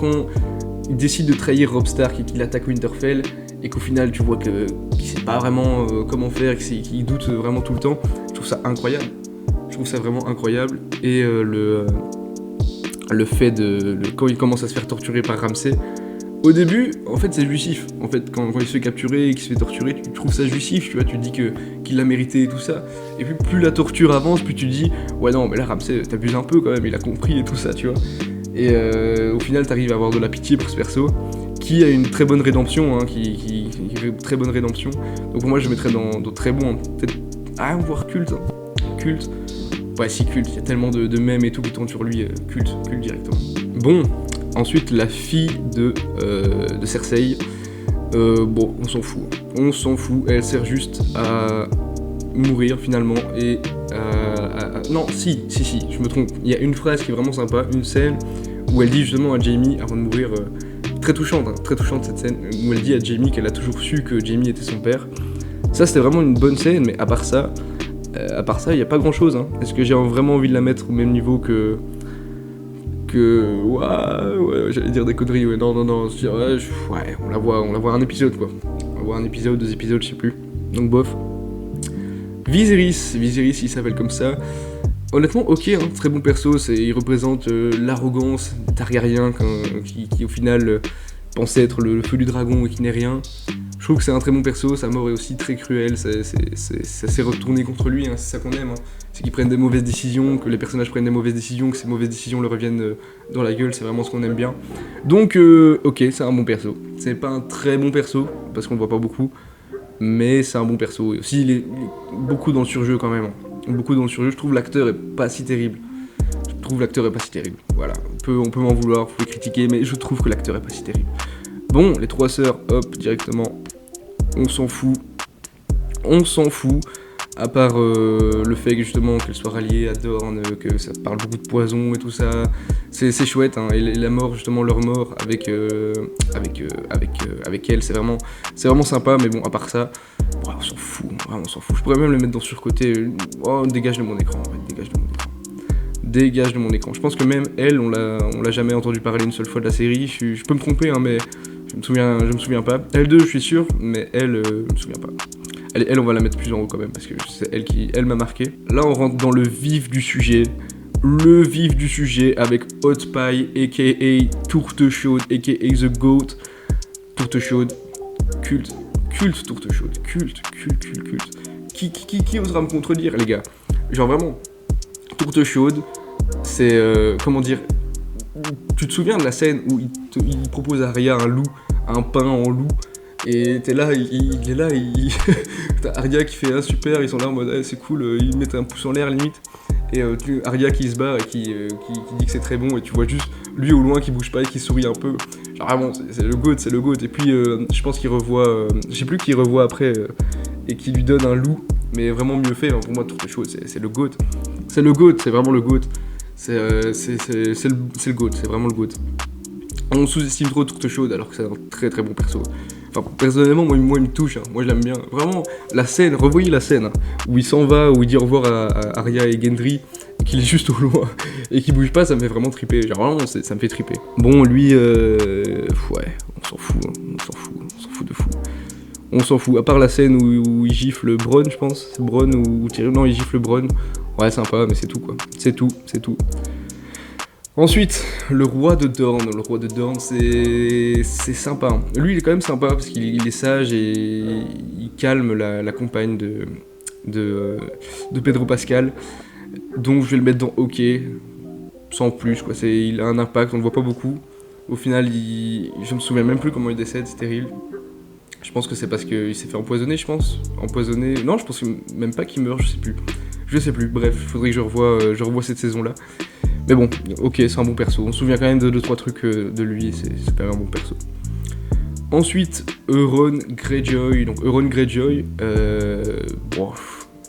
il décide de trahir Robb Stark et qu'il attaque Winterfell, et qu'au final, tu vois qu'il sait pas vraiment comment faire, qu'il doute vraiment tout le temps, je trouve ça incroyable. Je trouve ça vraiment incroyable. Et le fait quand il commence à se faire torturer par Ramsay, au début, en fait, c'est jouissif. En fait, quand il se fait capturer et qu'il se fait torturer, tu trouves ça jouissif, tu vois, tu te dis qu'il l'a mérité et tout ça. Et puis, plus la torture avance, plus tu te dis, ouais, non, mais là, Ramsay, t'abuses un peu quand même, il a compris et tout ça, tu vois. Et au final, t'arrives à avoir de la pitié pour ce perso, qui a une très bonne rédemption, hein, qui très bonne rédemption. Donc, pour moi, je le mettrais dans très bon, hein, peut-être, voire culte. Hein. Culte. Ouais, si, culte, il y a tellement de mèmes et tout qui tournent sur lui, culte directement. Bon. Ensuite, la fille de Cersei, bon, on s'en fout, elle sert juste à mourir finalement, et non, si, je me trompe, il y a une phrase qui est vraiment sympa, une scène où elle dit justement à Jaime, avant de mourir, très touchante cette scène, où elle dit à Jaime qu'elle a toujours su que Jaime était son père. Ça, c'était vraiment une bonne scène, mais à part ça, il n'y a pas grand-chose, hein. Est-ce que j'ai vraiment envie de la mettre au même niveau que ouais, j'allais dire des conneries, ouais, non, ouais, on la voit un épisode, quoi. On la voit un épisode, 2 épisodes, je sais plus. Donc bof. Viserys, il s'appelle comme ça. Honnêtement, ok, hein, très bon perso, il représente l'arrogance des Targaryens qui au final pensait être le feu du dragon et qui n'est rien. Je trouve que c'est un très bon perso, sa mort est aussi très cruelle, ça s'est retourné contre lui, hein, c'est ça qu'on aime, hein. C'est qu'ils prennent des mauvaises décisions, que les personnages prennent des mauvaises décisions, que ces mauvaises décisions leur reviennent dans la gueule, c'est vraiment ce qu'on aime bien. Donc, ok, c'est un bon perso. C'est pas un très bon perso, parce qu'on le voit pas beaucoup, mais c'est un bon perso. Et aussi, il est beaucoup dans le surjeu quand même, hein. Beaucoup dans le surjeu, je trouve l'acteur est pas si terrible. Voilà, on peut m'en vouloir, vous pouvez critiquer, mais je trouve que l'acteur est pas si terrible. Bon, les 3 sœurs, hop, directement, on s'en fout, à part le fait que justement qu'elles soient ralliées à Dorne, que ça parle beaucoup de poison et tout ça, c'est chouette, hein, et la mort, justement leur mort avec elle, c'est vraiment sympa, mais bon, à part ça, on s'en fout, je pourrais même le mettre dans surcoté, dégage de mon écran, en fait, dégage de mon écran. Je pense que même elle, on l'a jamais entendu parler une seule fois de la série, je peux me tromper, hein, mais je me souviens pas. Elle 2, je suis sûr, mais elle, je me souviens pas. Elle, on va la mettre plus en haut quand même, parce que c'est elle m'a marqué. Là, on rentre dans le vif du sujet. Avec Hot Pie, a.k.a. Tourte Chaude, a.k.a. The Goat. Tourte Chaude, culte Tourte Chaude, culte. Qui osera me contredire, les gars? Genre vraiment, Tourte Chaude, c'est, comment dire, tu te souviens de la scène où il propose à Arya un pain en loup, et t'es là, il est là, t'as Arya qui fait ah super, ils sont là en mode c'est cool, ils mettent un pouce en l'air limite, et Arya qui se barre et qui dit que c'est très bon, et tu vois juste lui au loin qui bouge pas et qui sourit un peu, genre vraiment c'est le GOAT, et puis je pense qu'il revoit, je sais plus qui revoit après, et qui lui donne un loup, mais vraiment mieux fait, hein. Pour moi toutes les choses, c'est le GOAT, c'est vraiment le GOAT. C'est le GOAT, c'est vraiment le GOAT. On sous-estime trop Toute Chaude alors que c'est un très très bon perso. Enfin, personnellement, moi il me touche, hein. Moi je l'aime bien. Vraiment, la scène, revoyez la scène, hein, où il s'en va, où il dit au revoir à Arya et Gendry, et qu'il est juste au loin, et qu'il bouge pas, ça me fait vraiment triper. Genre vraiment, ça me fait triper. Bon, lui, ouais, on s'en fout, hein. On s'en fout de fou. On s'en fout, à part la scène où il gifle Bronn, je pense. C'est Bronn ou Tyrion, non, il gifle Bronn. Ouais, sympa, mais c'est tout, quoi. C'est tout. Ensuite, le roi de Dorne. Le roi de Dorne, c'est sympa, hein. Lui, il est quand même sympa, parce qu'il est sage et il calme la compagne de Pedro Pascal. Donc, je vais le mettre dans OK, sans plus, quoi. Il a un impact, on le voit pas beaucoup. Au final, je me souviens même plus comment il décède, c'est terrible. Je pense que c'est parce qu'il s'est fait empoisonner, je pense. Empoisonné. Non, je pense même pas qu'il meurt, je sais plus. Bref, il faudrait que je revoie cette saison-là. Mais bon, OK, c'est un bon perso. On se souvient quand même de 2-3 trucs de lui, c'est quand même un bon perso. Ensuite, Euron Greyjoy. Donc, Euron Greyjoy,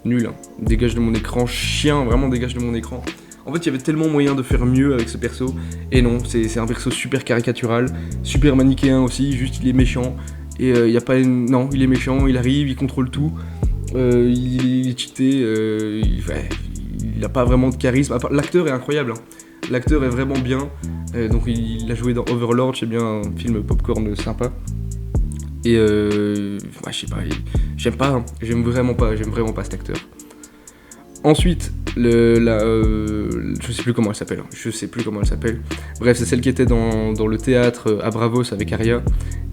nul, hein. Dégage de mon écran, chien, vraiment dégage de mon écran. En fait, il y avait tellement moyen de faire mieux avec ce perso. Et non, c'est un perso super caricatural, super manichéen aussi, juste il est méchant. Et y a pas non, il est méchant, il arrive, il contrôle tout, il est cheaté, il a pas vraiment de charisme. L'acteur est incroyable, hein. L'acteur est vraiment bien, donc il a joué dans Overlord, c'est bien un film popcorn sympa. Et je sais pas, j'aime vraiment pas cet acteur. Ensuite, je sais plus comment elle s'appelle. Bref, c'est celle qui était dans le théâtre à Bravos avec Arya,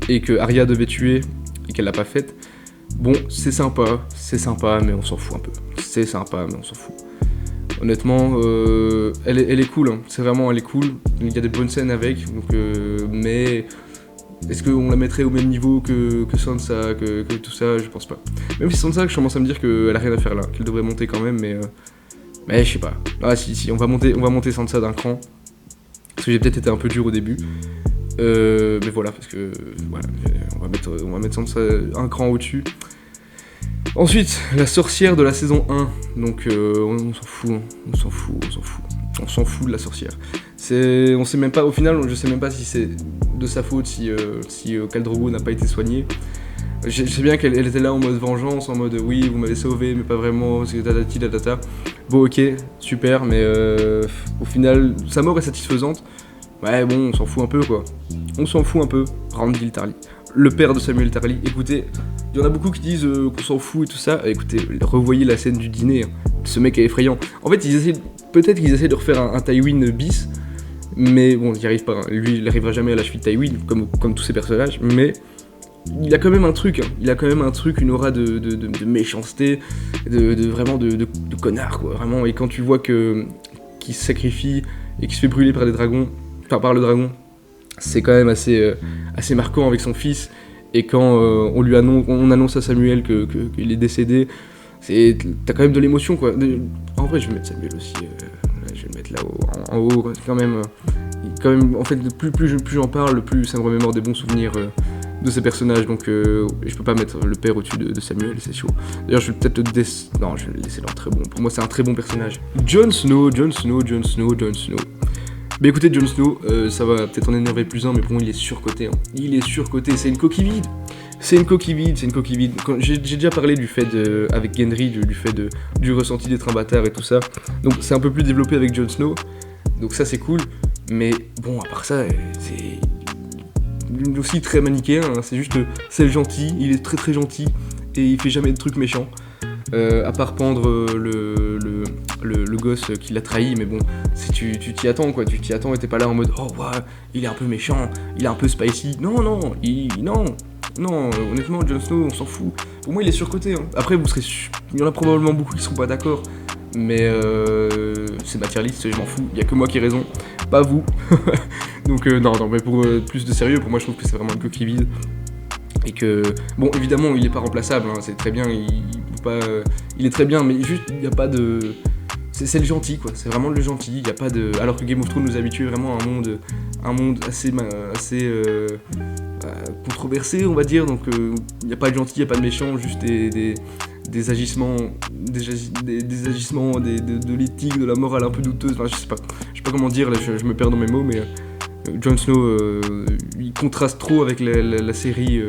et que Arya devait tuer, et qu'elle l'a pas faite. Bon, c'est sympa, mais on s'en fout un peu. Honnêtement, elle est cool, hein. Elle est cool. Il y a des bonnes scènes avec, donc, mais est-ce qu'on la mettrait au même niveau que Sansa, que tout ça? Je pense pas. Même si Sansa, je commence à me dire qu'elle a rien à faire là, qu'elle devrait monter quand même, mais je sais pas. Ah si, on va monter Sansa d'un cran, parce que j'ai peut-être été un peu dur au début. Mais voilà, parce que voilà, on va mettre Sansa un cran au-dessus. Ensuite, la sorcière de la saison 1. Donc on s'en fout, hein. On s'en fout de la sorcière. On sait même pas, au final, je sais même pas si c'est de sa faute si Khal Drogo n'a pas été soigné. Je sais bien qu'elle était là en mode vengeance, en mode oui, vous m'avez sauvé, mais pas vraiment, parce que tatata. Bon, ok, super, mais au final, sa mort est satisfaisante. Ouais, bon, on s'en fout un peu, quoi. Randyll Tarly, le père de Samuel Tarly. Écoutez, il y en a beaucoup qui disent qu'on s'en fout et tout ça. Écoutez, revoyez la scène du dîner, hein. Ce mec est effrayant. En fait, peut-être qu'ils essaient de refaire un Tywin bis, mais bon, ils n'y arrivent pas, hein. Lui, il n'arrivera jamais à la cheville de Tywin, comme tous ses personnages, mais il a quand même un truc, hein. Une aura de méchanceté, vraiment de connard, quoi, vraiment. Et quand tu vois qu'il se sacrifie et qu'il se fait brûler par le dragon, c'est quand même assez marquant avec son fils. Et quand on annonce à Samuel qu'il est décédé, t'as quand même de l'émotion, quoi. En vrai, je vais mettre Samuel aussi, je vais le mettre là en haut, quand même. En fait, plus j'en parle, plus ça me remémore des bons souvenirs de ces personnages, donc je peux pas mettre le père au-dessus de Samuel, c'est chaud. D'ailleurs, je vais peut-être non, je vais le laisser là, très bon. Pour moi, c'est un très bon personnage. Jon Snow. Mais écoutez, Jon Snow, ça va peut-être en énerver plus un, mais pour moi, il est surcoté, hein. C'est une coquille vide. J'ai déjà parlé du fait avec Gendry, du fait du ressenti d'être un bâtard et tout ça. Donc c'est un peu plus développé avec Jon Snow. Donc ça c'est cool. Mais bon, à part ça, c'est aussi très manichéen, hein. C'est le gentil, il est très très gentil et il fait jamais de trucs méchants. À part pendre le gosse qui l'a trahi, mais bon, si tu t'y attends, quoi, et t'es pas là en mode oh ouais, il est un peu méchant, il est un peu spicy. Non, honnêtement, Jon Snow, on s'en fout. Pour moi, il est surcoté, hein. Après, il y en a probablement beaucoup qui seront pas d'accord, mais c'est matérialiste, je m'en fous, il y a que moi qui ai raison, pas vous. Donc non, mais pour plus de sérieux, pour moi je trouve que c'est vraiment une coquille vide. Et que, bon, évidemment, il est pas remplaçable, hein, c'est très bien, il est très bien, mais juste, il n'y a pas de... C'est le gentil, quoi, c'est vraiment le gentil, il n'y a pas de... Alors que Game of Thrones nous habitue vraiment à un monde assez controversé, on va dire, donc il n'y a pas de gentil, il n'y a pas de méchant, juste des agissements, des agissements de l'éthique, de la morale un peu douteuse, enfin je sais pas comment dire, là je me perds dans mes mots, mais Jon Snow, il contraste trop avec la série,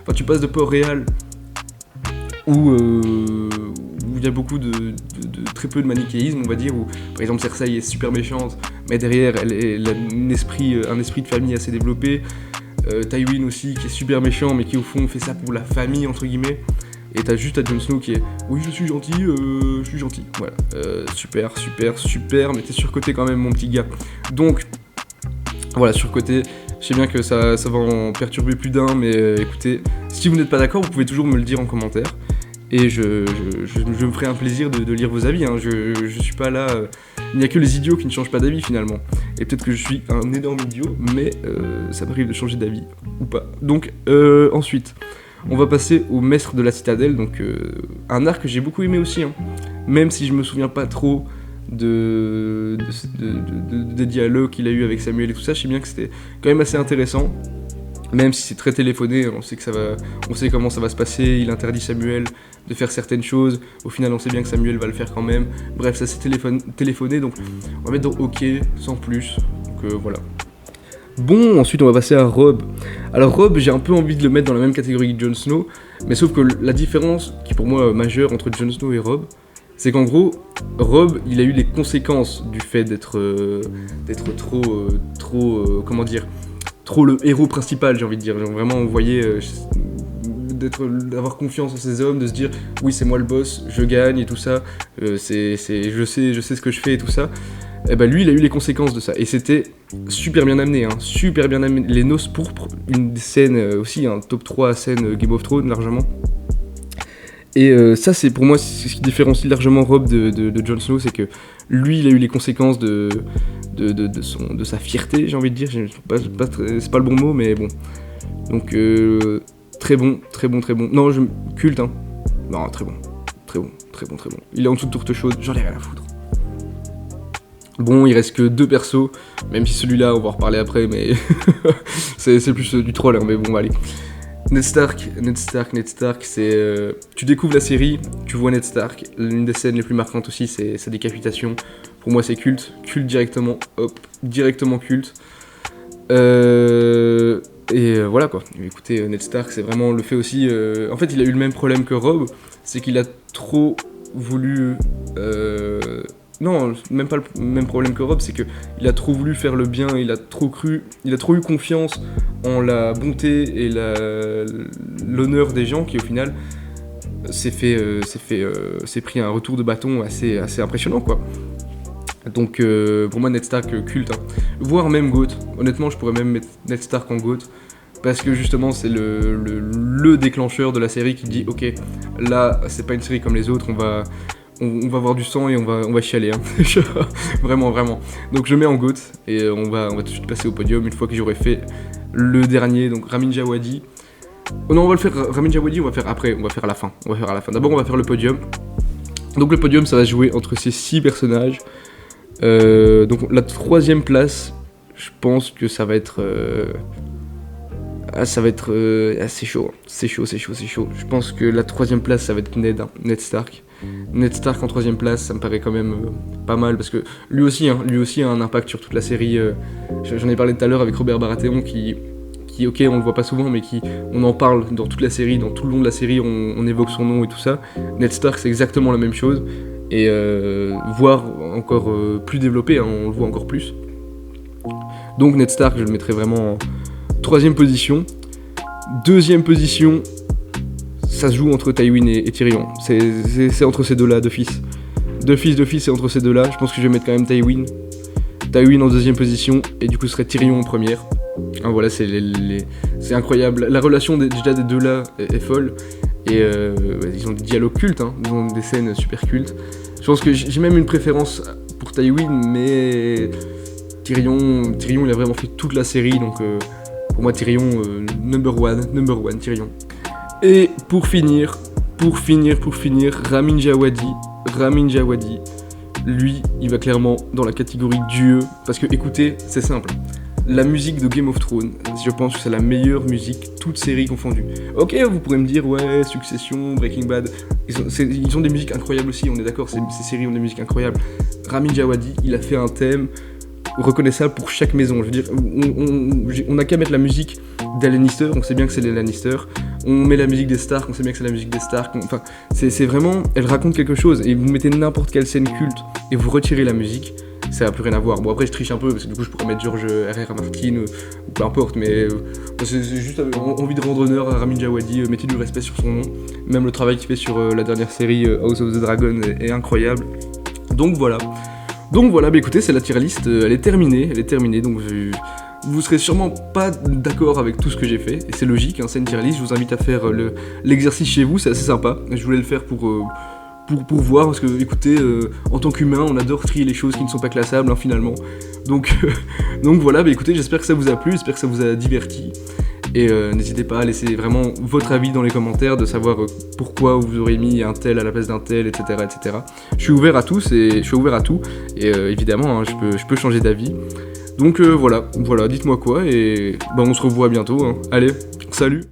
enfin tu passes de Port-Réal, où il y a beaucoup de très peu de manichéisme, on va dire, où par exemple Cersei est super méchante, mais derrière elle a un esprit de famille assez développé, Tywin aussi qui est super méchant mais qui au fond fait ça pour la famille entre guillemets, et t'as juste Jon Snow qui est oui je suis gentil, voilà, super, mais t'es surcoté quand même mon petit gars, donc voilà, surcoté. Je sais bien que ça va en perturber plus d'un, mais écoutez, si vous n'êtes pas d'accord, vous pouvez toujours me le dire en commentaire. Et je me ferai un plaisir de lire vos avis, hein. Je suis pas là... il n'y a que les idiots qui ne changent pas d'avis finalement. Et peut-être que je suis un énorme idiot, mais ça m'arrive de changer d'avis, ou pas. Donc ensuite, on va passer au Maître de la Citadelle, donc un arc que j'ai beaucoup aimé aussi, hein. Même si je me souviens pas trop des dialogues qu'il a eu avec Samuel et tout ça, je sais bien que c'était quand même assez intéressant, même si c'est très téléphoné, on sait comment ça va se passer, il interdit Samuel de faire certaines choses, au final on sait bien que Samuel va le faire quand même, bref ça s'est téléphoné, donc on va mettre dans OK, sans plus, donc voilà. Bon, ensuite on va passer à Robb. Alors Robb, j'ai un peu envie de le mettre dans la même catégorie que Jon Snow, mais sauf que la différence, qui est pour moi majeure entre Jon Snow et Robb, c'est qu'en gros, Robb, il a eu les conséquences du fait d'être comment dire, trop le héros principal, j'ai envie de dire. Genre vraiment, vous voyez, d'avoir confiance en ses hommes, de se dire, oui, c'est moi le boss, je gagne et tout ça, je sais ce que je fais et tout ça. Et bah lui, il a eu les conséquences de ça. Et c'était super bien amené, hein, super bien amené. Les noces pourpres, une scène aussi, un top 3 scène Game of Thrones, largement. Et ça, c'est pour moi c'est ce qui différencie largement Robb de Jon Snow, c'est que lui, il a eu les conséquences de sa fierté, j'ai envie de dire. C'est pas le bon mot, mais bon. Donc très bon. Non, culte, hein. Non, très bon. Il est en dessous de tourte chaude, j'en ai rien à foutre. Bon, il reste que 2 persos, même si celui-là, on va en reparler après, mais c'est plus du troll, hein, mais bon, allez. Ned Stark, c'est... tu découvres la série, tu vois Ned Stark, l'une des scènes les plus marquantes aussi, c'est sa décapitation. Pour moi, c'est culte directement, directement culte. Et voilà quoi. Écoutez, Ned Stark, c'est vraiment le fait aussi... En fait, il a eu le même problème que Robb, c'est qu'il a trop voulu... Non, même pas le même problème que Robb, c'est qu'il a trop voulu faire le bien, il a trop eu confiance en la bonté et l'honneur des gens qui au final s'est pris un retour de bâton assez impressionnant quoi. Donc pour moi Ned Stark culte, hein. Voire même GOAT, honnêtement je pourrais même mettre Ned Stark en GOAT, parce que justement c'est le déclencheur de la série qui dit ok, là c'est pas une série comme les autres, on va avoir du sang et on va chialer, hein. Vraiment. Donc je mets en GOAT et on va tout de suite passer au podium une fois que j'aurai fait le dernier, donc Ramin Djawadi. Oh non, on va le faire, Ramin Djawadi, on va faire après, on va faire à la fin. D'abord on va faire le podium. Donc le podium ça va se jouer entre ces 6 personnages. Donc la 3ème place, je pense que ça va être... assez chaud, hein. C'est chaud. Je pense que la 3ème place ça va être Ned Stark. Ned Stark en 3ème place, ça me paraît quand même pas mal, parce que lui aussi a un impact sur toute la série. J'en ai parlé tout à l'heure avec Robert Baratheon qui ok, on le voit pas souvent, mais on en parle dans toute la série, dans tout le long de la série, on évoque son nom et tout ça. Ned Stark, c'est exactement la même chose, et voire encore plus développé, hein, on le voit encore plus. Donc Ned Stark, je le mettrais vraiment en 3ème position. 2ème position, ça se joue entre Tywin et Tyrion. C'est entre ces deux-là, d'office, c'est entre ces deux-là. Je pense que je vais mettre quand même Tywin en 2ème position, et du coup ce serait Tyrion en première. Ah, voilà, c'est incroyable. La relation déjà des deux-là est folle, et ils ont des dialogues cultes, hein. Ils ont des scènes super cultes. Je pense que j'ai même une préférence pour Tywin, mais Tyrion, il a vraiment fait toute la série, donc pour moi Tyrion, number one, Tyrion. Et pour finir, Ramin Djawadi, lui, il va clairement dans la catégorie Dieu, parce que écoutez, c'est simple. La musique de Game of Thrones, je pense que c'est la meilleure musique, toute série confondue. Ok, vous pourrez me dire, ouais, Succession, Breaking Bad, ils ont des musiques incroyables aussi, on est d'accord, ces séries ont des musiques incroyables. Ramin Djawadi, il a fait un thème reconnaissable pour chaque maison. Je veux dire, on n'a qu'à mettre la musique des Lannister, on sait bien que c'est les Lannister. On met la musique des Stark, on sait bien que c'est la musique des Stark. Enfin, c'est vraiment, elle raconte quelque chose. Et vous mettez n'importe quelle scène culte et vous retirez la musique, ça n'a plus rien à voir. Bon, après, je triche un peu parce que du coup, je pourrais mettre George R.R. Martin ou peu importe, mais c'est juste envie de rendre honneur à Ramin Djawadi. Mettez du respect sur son nom. Même le travail qu'il fait sur la dernière série House of the Dragon est incroyable. Donc voilà, bah écoutez, c'est la tier list, elle est terminée, donc vous serez sûrement pas d'accord avec tout ce que j'ai fait, et c'est logique, hein, c'est une tier list, je vous invite à faire l'exercice chez vous, c'est assez sympa, je voulais le faire pour voir, parce que écoutez, en tant qu'humain, on adore trier les choses qui ne sont pas classables, hein, finalement, donc voilà, bah écoutez, j'espère que ça vous a plu, j'espère que ça vous a diverti, et n'hésitez pas à laisser vraiment votre avis dans les commentaires, de savoir pourquoi vous aurez mis un tel à la place d'un tel, etc., etc. Je suis ouvert à tout, et évidemment, hein, je peux changer d'avis. Donc voilà, dites-moi quoi, et bah, on se revoit bientôt. Hein. Allez, salut!